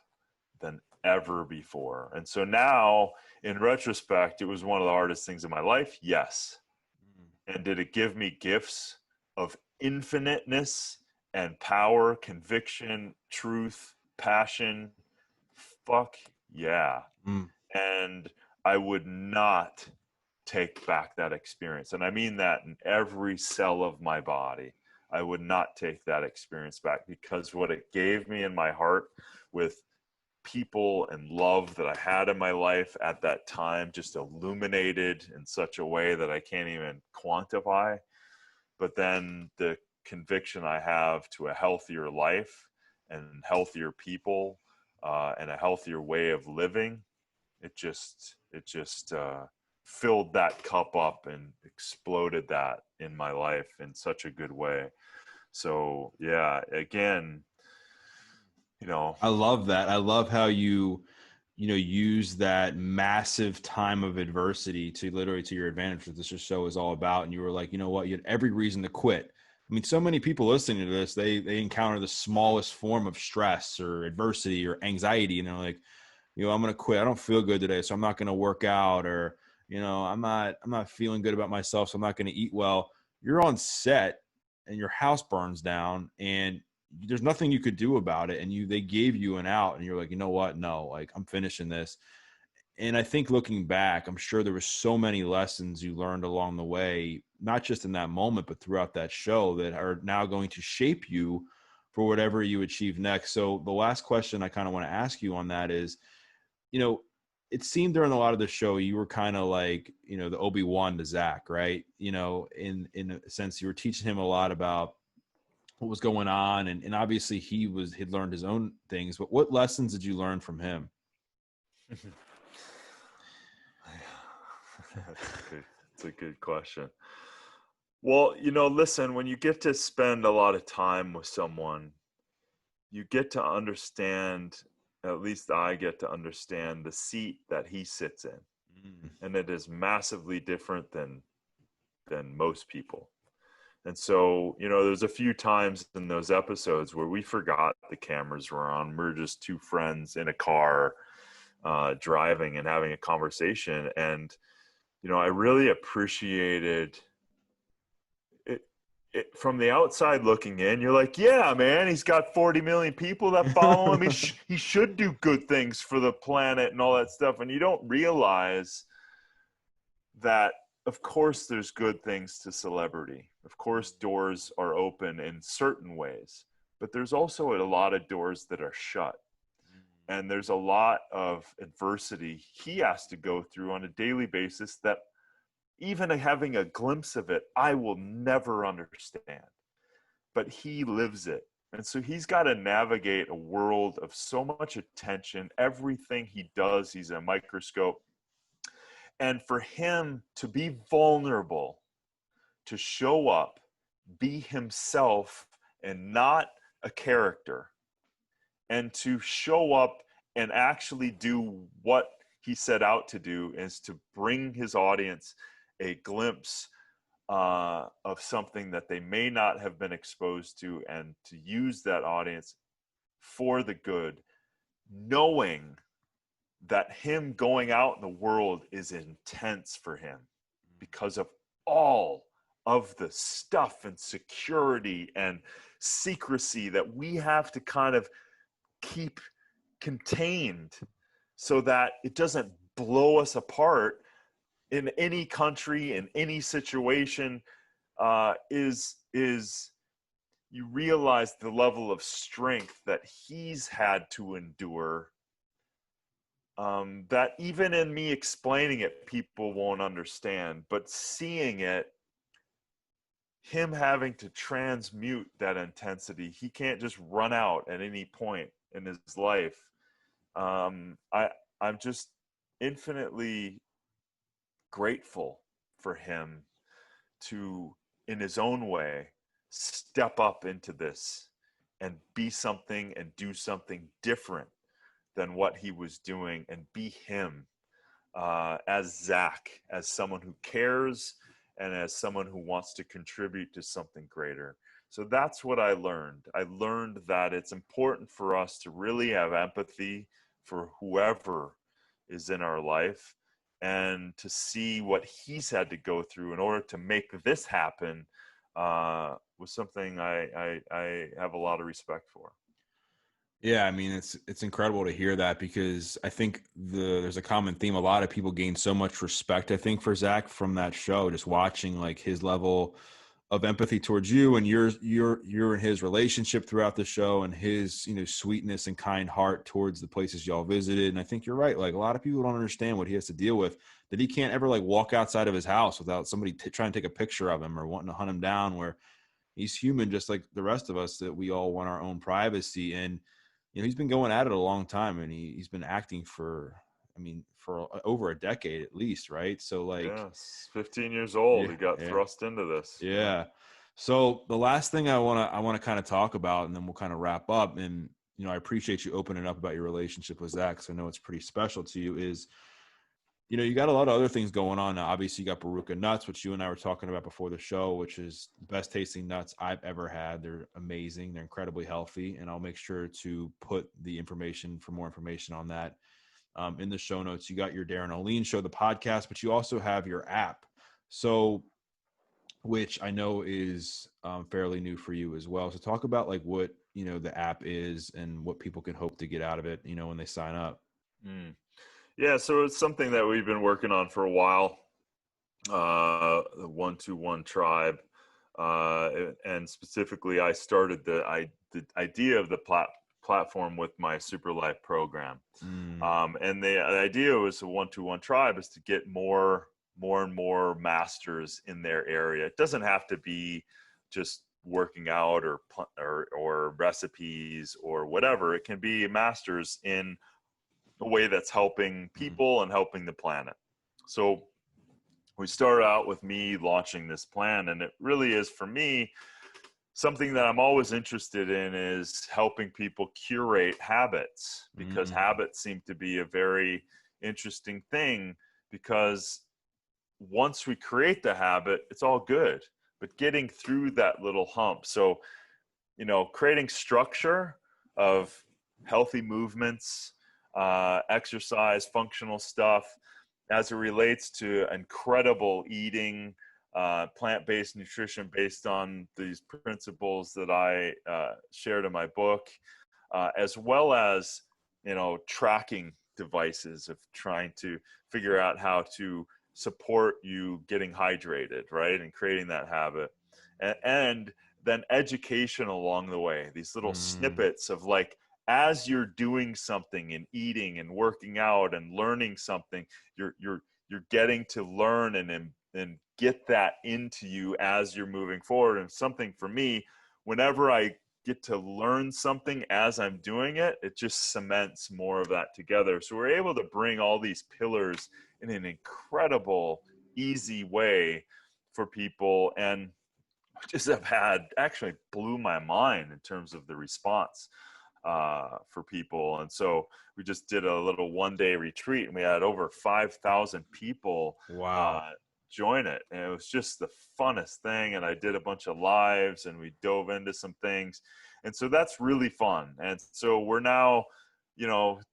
S2: than ever before. And so now, in retrospect, it was one of the hardest things in my life. Yes. And did it give me gifts of infiniteness and power, conviction, truth, passion? Fuck yeah. And I would not take back that experience. And I mean that in every cell of my body. I would not take that experience back, because what it gave me in my heart, with people and love that I had in my life at that time, just illuminated in such a way that I can't even quantify. But then the conviction I have to a healthier life and healthier people, and a healthier way of living, it just filled that cup up and exploded that in my life in such a good way. So yeah, again,
S1: I love that. I love how you use that massive time of adversity to literally to your advantage, what this show is all about. And you were like, you know what, you had every reason to quit. I mean, so many people listening to this, they encounter the smallest form of stress or adversity or anxiety, and they're like, I'm going to quit. I don't feel good today, so I'm not going to work out, or, I'm not feeling good about myself, so I'm not going to eat well. You're on set and your house burns down and there's nothing you could do about it. And they gave you an out, and you're like, you know what? No, like, I'm finishing this. And I think looking back, I'm sure there were so many lessons you learned along the way, not just in that moment, but throughout that show, that are now going to shape you for whatever you achieve next. So the last question I kind of want to ask you on that is, it seemed during a lot of the show, you were kind of like, the Obi-Wan to Zac, right? In a sense, you were teaching him a lot about what was going on. And obviously he'd learned his own things, but what lessons did you learn from him?
S2: It's a good question. Well, listen, when you get to spend a lot of time with someone, you get to understand, at least I get to understand, the seat that he sits in. And it is massively different than most people. And so, there's a few times in those episodes where we forgot the cameras were on. We're just two friends in a car, driving and having a conversation. And, I really appreciated it. From the outside looking in, you're like, yeah, man, he's got 40 million people that follow him. He should do good things for the planet and all that stuff. And you don't realize that, of course, there's good things to celebrity. Of course, doors are open in certain ways, but there's also a lot of doors that are shut. And there's a lot of adversity he has to go through on a daily basis that, even having a glimpse of it, I will never understand. But he lives it. And so he's got to navigate a world of so much attention. Everything he does, he's a microscope. And for him to be vulnerable, to show up, be himself and not a character, and to show up and actually do what he set out to do, is to bring his audience a glimpse of something that they may not have been exposed to, and to use that audience for the good, knowing that him going out in the world is intense for him because of all of the stuff and security and secrecy that we have to kind of keep contained so that it doesn't blow us apart in any country, in any situation, is you realize the level of strength that he's had to endure, that even in me explaining it, people won't understand. But seeing it, him having to transmute that intensity, he can't just run out at any point in his life. I'm just infinitely grateful for him to, in his own way, step up into this and be something and do something different than what he was doing, and be him, as Zac, as someone who cares and as someone who wants to contribute to something greater. So that's what I learned. I learned that it's important for us to really have empathy for whoever is in our life, and to see what he's had to go through in order to make this happen, was something I have a lot of respect for.
S1: Yeah, I mean, it's incredible to hear that, because I think there's a common theme. A lot of people gain so much respect, I think, for Zac from that show, just watching like his level of empathy towards you, and your and his relationship throughout the show, and his, sweetness and kind heart towards the places y'all visited. And I think you're right. Like, a lot of people don't understand what he has to deal with, that he can't ever like walk outside of his house without somebody trying to take a picture of him or wanting to hunt him down, where he's human just like the rest of us, that we all want our own privacy. And he's been going at it a long time, and he's been acting for, for over a decade at least, right? So like,
S2: Yes, 15 years old,
S1: yeah,
S2: he got
S1: yeah,
S2: thrust into this.
S1: yeah. So the last thing I want to kind of talk about, and then we'll kind of wrap up. And I appreciate you opening up about your relationship with Zac, because I know it's pretty special to you. Is you got a lot of other things going on now. Obviously, you got Baruka nuts, which you and I were talking about before the show, which is the best tasting nuts I've ever had. They're amazing. They're incredibly healthy, and I'll make sure to put the information for more information on that in the show notes. You got your Darin Olien show, the podcast, but you also have your app. So, which I know is fairly new for you as well. So talk about like what, the app is and what people can hope to get out of it, when they sign up.
S2: Mm. Yeah, so it's something that we've been working on for a while, the 121 tribe. And specifically, I started the idea of the platform with my Super Life program. And the idea was the 121 tribe is to get more and more masters in their area. It doesn't have to be just working out or recipes or whatever. It can be masters in a way that's helping people and helping the planet. So we started out with me launching this plan, and it really is, for me, something that I'm always interested in is helping people curate habits, because habits seem to be a very interesting thing, because once we create the habit, it's all good, but getting through that little hump. So, creating structure of healthy movements, exercise, functional stuff, as it relates to incredible eating, plant-based nutrition based on these principles that I shared in my book, as well as, tracking devices of trying to figure out how to support you getting hydrated, right? And creating that habit. And then education along the way, these little snippets of like, as you're doing something and eating and working out and learning something, you're getting to learn and get that into you as you're moving forward. And something for me, whenever I get to learn something as I'm doing it, it just cements more of that together. So we're able to bring all these pillars in an incredible, easy way for people. And just have had, actually blew my mind in terms of the response for people. And so we just did a little one-day retreat, and we had over 5,000 people join it. And it was just the funnest thing. And I did a bunch of lives, and we dove into some things. And so that's really fun. And so we're now,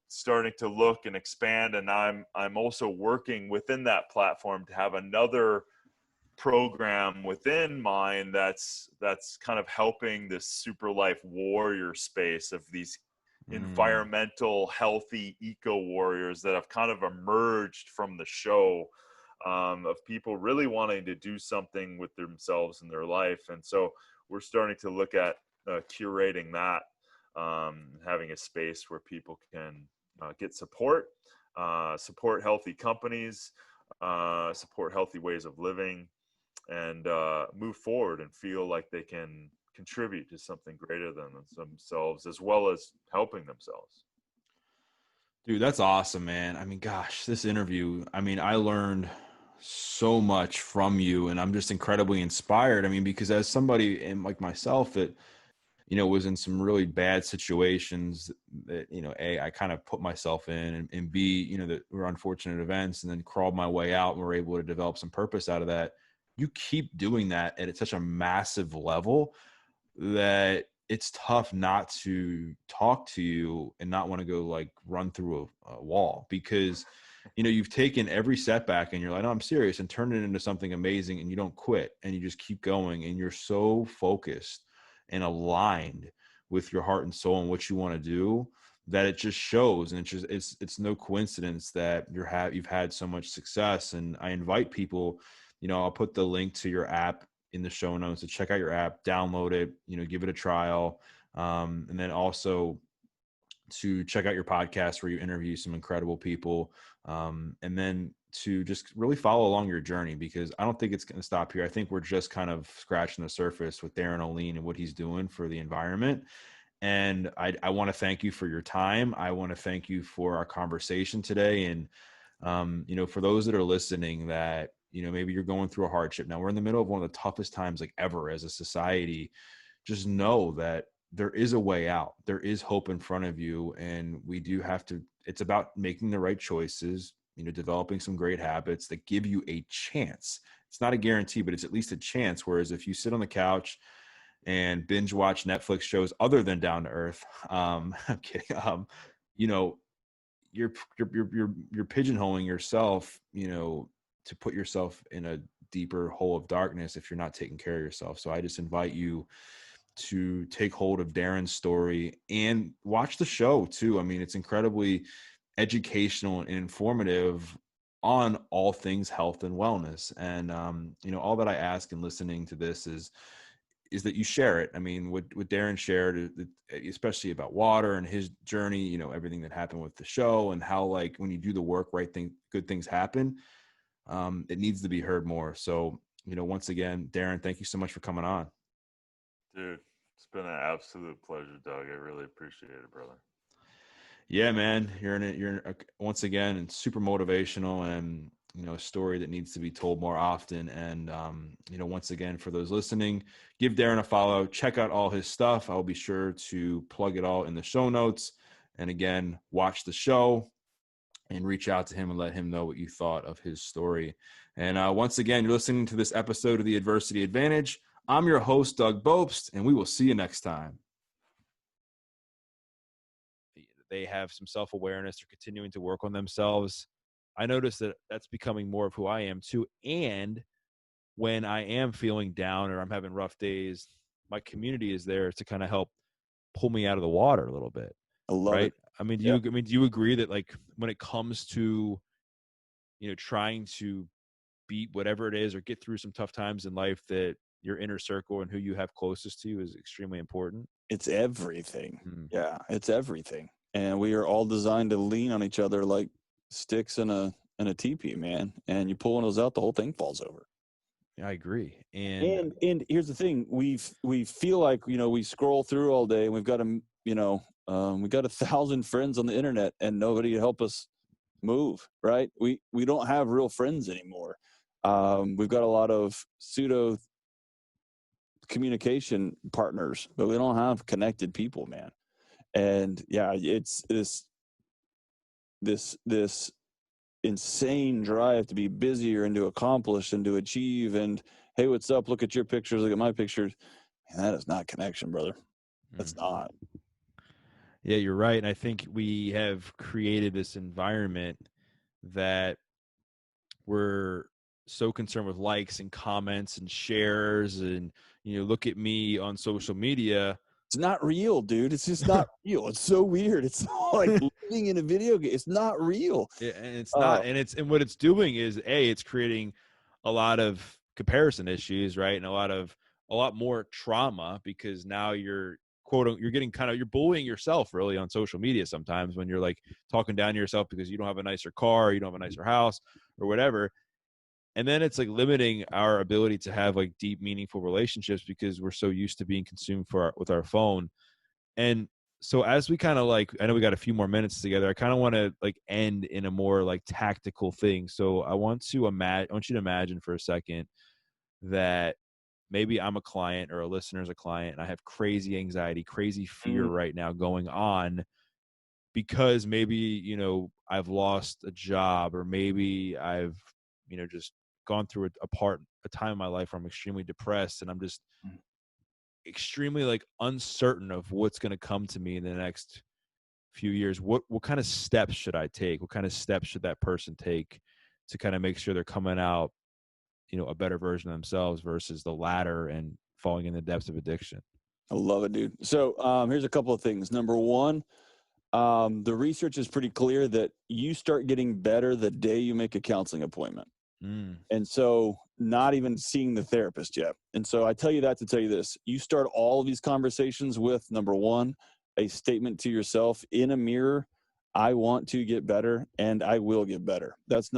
S2: starting to look and expand. And I'm also working within that platform to have another program within mine that's kind of helping this super life warrior space of these environmental healthy eco warriors that have kind of emerged from the show, of people really wanting to do something with themselves and their life. And so we're starting to look at curating that, having a space where people can get support, support healthy companies, support healthy ways of living, and move forward and feel like they can contribute to something greater than themselves, as well as helping themselves.
S1: Dude, that's awesome, man. I mean, gosh, this interview, I mean, I learned so much from you, and I'm just incredibly inspired. I mean, because as somebody and like myself that, was in some really bad situations that, A, I kind of put myself in, and B, that were unfortunate events, and then crawled my way out and were able to develop some purpose out of that. You keep doing that at such a massive level that it's tough not to talk to you and not want to go like run through a wall, because you've taken every setback and you're like, no, I'm serious, and turn it into something amazing, and you don't quit, and you just keep going, and you're so focused and aligned with your heart and soul and what you want to do that it just shows. And it's no coincidence that you've had so much success. And I invite people, I'll put the link to your app in the show notes to check out your app, download it, give it a trial. And then also to check out your podcast where you interview some incredible people. And then to just really follow along your journey, because I don't think it's going to stop here. I think we're just kind of scratching the surface with Darin Olien and what he's doing for the environment. And I want to thank you for your time. I want to thank you for our conversation today. And, for those that are listening that, maybe you're going through a hardship. Now we're in the middle of one of the toughest times like ever as a society. Just know that there is a way out. There is hope in front of you. And we do have to, it's about making the right choices, developing some great habits that give you a chance. It's not a guarantee, but it's at least a chance. Whereas if you sit on the couch and binge watch Netflix shows other than Down to Earth, I'm kidding. You're pigeonholing yourself, to put yourself in a deeper hole of darkness if you're not taking care of yourself. So I just invite you to take hold of Darin's story and watch the show too. I mean, it's incredibly educational and informative on all things health and wellness. And, all that I ask in listening to this is that you share it. I mean, what Darin shared, especially about water and his journey, everything that happened with the show, and how, like, when you do the work, good things happen. It needs to be heard more. So, once again, Darin, thank you so much for coming on.
S2: Dude, it's been an absolute pleasure, Doug. I really appreciate it, brother.
S1: Yeah, man, you're once again, and super motivational, and a story that needs to be told more often. And once again, for those listening, give Darin a follow, check out all his stuff. I'll be sure to plug it all in the show notes. And again, watch the show and reach out to him and let him know what you thought of his story. And once again, you're listening to this episode of The Adversity Advantage. I'm your host, Doug Bopst, and we will see you next time. They have some self-awareness. They're continuing to work on themselves. I notice that that's becoming more of who I am too. And when I am feeling down or I'm having rough days, my community is there to kind of help pull me out of the water a little bit.
S3: I love it.
S1: I mean, do you agree that, like, when it comes to, trying to beat whatever it is or get through some tough times in life, that your inner circle and who you have closest to you is extremely important?
S3: It's everything. Yeah, it's everything. And we are all designed to lean on each other like sticks in a teepee, man. And you pull one of those out, the whole thing falls over.
S1: I agree.
S3: And here's the thing: we feel like, we scroll through all day and we've got we've got 1,000 friends on the internet and nobody to help us move. Right? We don't have real friends anymore. We've got a lot of pseudo communication partners, but we don't have connected people, man. And yeah, it's this insane drive to be busier and to accomplish and to achieve. And hey, what's up? Look at your pictures. Look at my pictures. And that is not connection, brother. That's not.
S1: Yeah, you're right. And I think we have created this environment that we're so concerned with likes and comments and shares and, look at me on social media.
S3: It's not real, dude. It's just not real. It's so weird. It's like living in a video game. It's not real.
S1: Yeah, and it's not, and what it's doing is it's creating a lot of comparison issues, right? And a lot more trauma, because now you're you're bullying yourself really on social media sometimes, when you're like talking down to yourself because you don't have a nicer car, or you don't have a nicer house or whatever. And then it's like limiting our ability to have like deep, meaningful relationships, because we're so used to being consumed with our phone. And so as we kind of like, I know we got a few more minutes together, I kind of want to like end in a more like tactical thing. So I want you to imagine for a second that maybe I'm a client, or a listener's a client, and I have crazy anxiety, crazy fear right now going on, because maybe, I've lost a job, or maybe I've, just gone through a time in my life where I'm extremely depressed, and I'm just extremely like uncertain of what's going to come to me in the next few years. What kind of steps should I take? What kind of steps should that person take to kind of make sure they're coming out, a better version of themselves, versus the latter and falling in the depths of addiction?
S3: I love it, dude. So here's a couple of things. Number one, the research is pretty clear that you start getting better the day you make a counseling appointment. And so not even seeing the therapist yet. And so I tell you that to tell you this: you start all of these conversations with, number one, a statement to yourself in a mirror: I want to get better, and I will get better. That's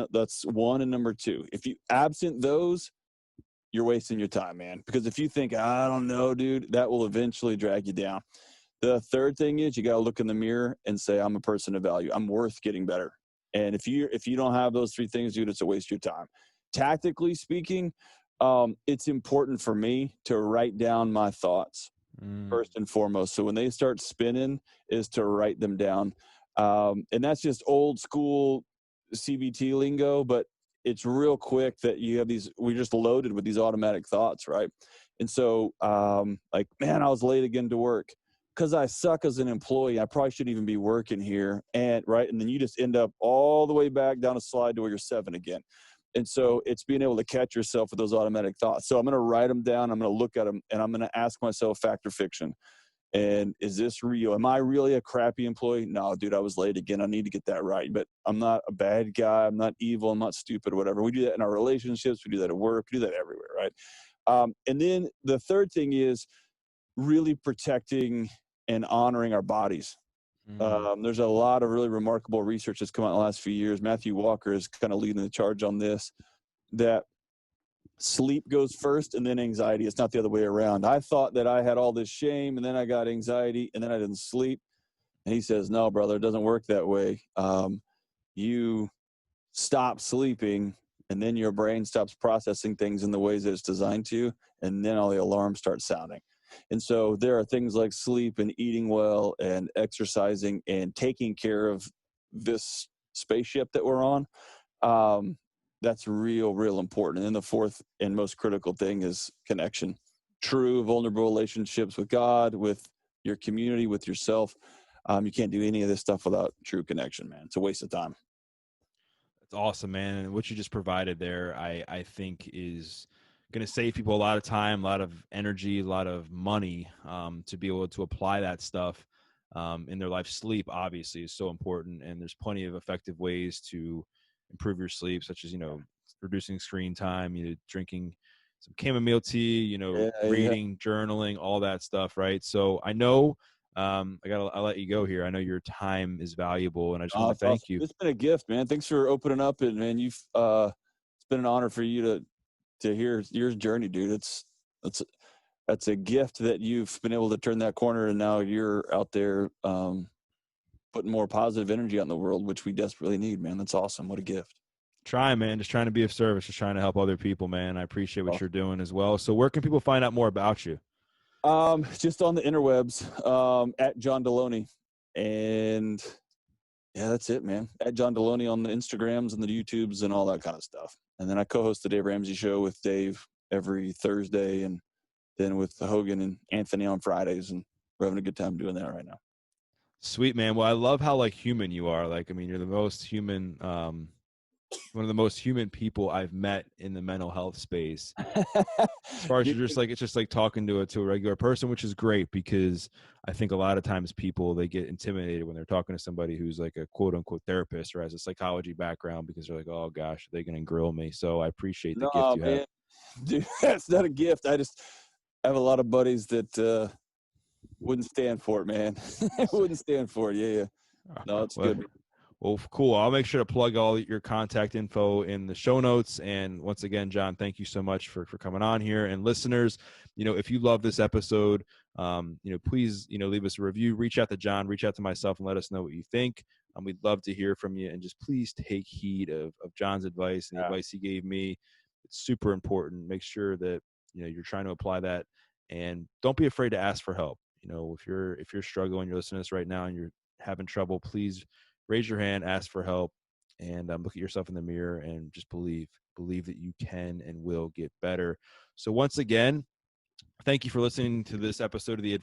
S3: one. And number two, if you absent those, you're wasting your time, man. Because if you think, I don't know, dude, that will eventually drag you down. The third thing is, you got to look in the mirror and say, I'm a person of value. I'm worth getting better. And if you don't have those three things, dude, it's a waste of your time. Tactically speaking, it's important for me to write down my thoughts first and foremost. So when they start spinning, is to write them down. And that's just old school CBT lingo, but it's real quick that you have we're just loaded with these automatic thoughts, right? And so like, man, I was late again to work because I suck as an employee. I probably shouldn't even be working here. And right. And then you just end up all the way back down a slide to where you're 7 again. And so it's being able to catch yourself with those automatic thoughts. So I'm going to write them down. I'm going to look at them, and I'm going to ask myself, fact or fiction? And is this real? Am I really a crappy employee? No, dude, I was late again. I need to get that right. But I'm not a bad guy. I'm not evil. I'm not stupid or whatever. We do that in our relationships. We do that at work. We do that everywhere, right? And then the third thing is really protecting and honoring our bodies. There's a lot of really remarkable research that's come out in the last few years. Matthew Walker is kind of leading the charge on this, that sleep goes first and then anxiety. It's not the other way around. I thought that I had all this shame, and then I got anxiety, and then I didn't sleep. And he says, no, brother, it doesn't work that way. You stop sleeping, and then your brain stops processing things in the ways that it's designed to, and then all the alarms start sounding. And so there are things like sleep and eating well and exercising and taking care of this spaceship that we're on. That's real important. And then the fourth and most critical thing is connection. True, vulnerable relationships with God, with your community, with yourself. You can't do any of this stuff without true connection, man. It's a waste of time.
S1: That's awesome, man. And what you just provided there, I think is going to save people a lot of time, a lot of energy, a lot of money, to be able to apply that stuff in their life. Sleep obviously is so important, and there's plenty of effective ways to improve your sleep, such as, reducing screen time, drinking some chamomile tea, reading, journaling, all that stuff. Right. So I know, I'll let you go here. I know your time is valuable, and I just want to thank you.
S3: It's been a gift, man. Thanks for opening up, and man, it's been an honor for you to hear your journey, dude. That's a gift that you've been able to turn that corner, and now you're out there putting more positive energy out in the world, which we desperately need, man. That's awesome. What a gift.
S1: Trying, man. Just trying to be of service. Just trying to help other people, man. I appreciate what you're doing as well. So where can people find out more about you?
S3: Just on the interwebs, at John Deloney. And yeah, that's it, man. At John Deloney on the Instagrams and the YouTubes and all that kind of stuff. And then I co-host the Dave Ramsey Show with Dave every Thursday, and then with Hogan and Anthony on Fridays. And we're having a good time doing that right now.
S1: Sweet, man. Well, I love how human you are. You're the most human one of the most human people I've met in the mental health space. As far as it's just like talking to a regular person, which is great, because I think a lot of times people, they get intimidated when they're talking to somebody who's like a quote unquote therapist or has a psychology background, because they're like, oh gosh, they're going to grill me. So I appreciate the gift you have.
S3: Dude, that's not a gift. I have a lot of buddies that wouldn't stand for it, man. Wouldn't stand for it. Yeah. No, it's good.
S1: Well, cool. I'll make sure to plug all your contact info in the show notes. And once again, John, thank you so much for coming on here. And listeners, if you love this episode, please, leave us a review, reach out to John, reach out to myself, and let us know what you think. We'd love to hear from you, and just please take heed of John's advice and the advice he gave me. It's super important. Make sure that, you're trying to apply that, and don't be afraid to ask for help. If you're struggling, you're listening to this right now and you're having trouble, please raise your hand, ask for help, and look at yourself in the mirror and just believe that you can and will get better. So once again, thank you for listening to this episode of the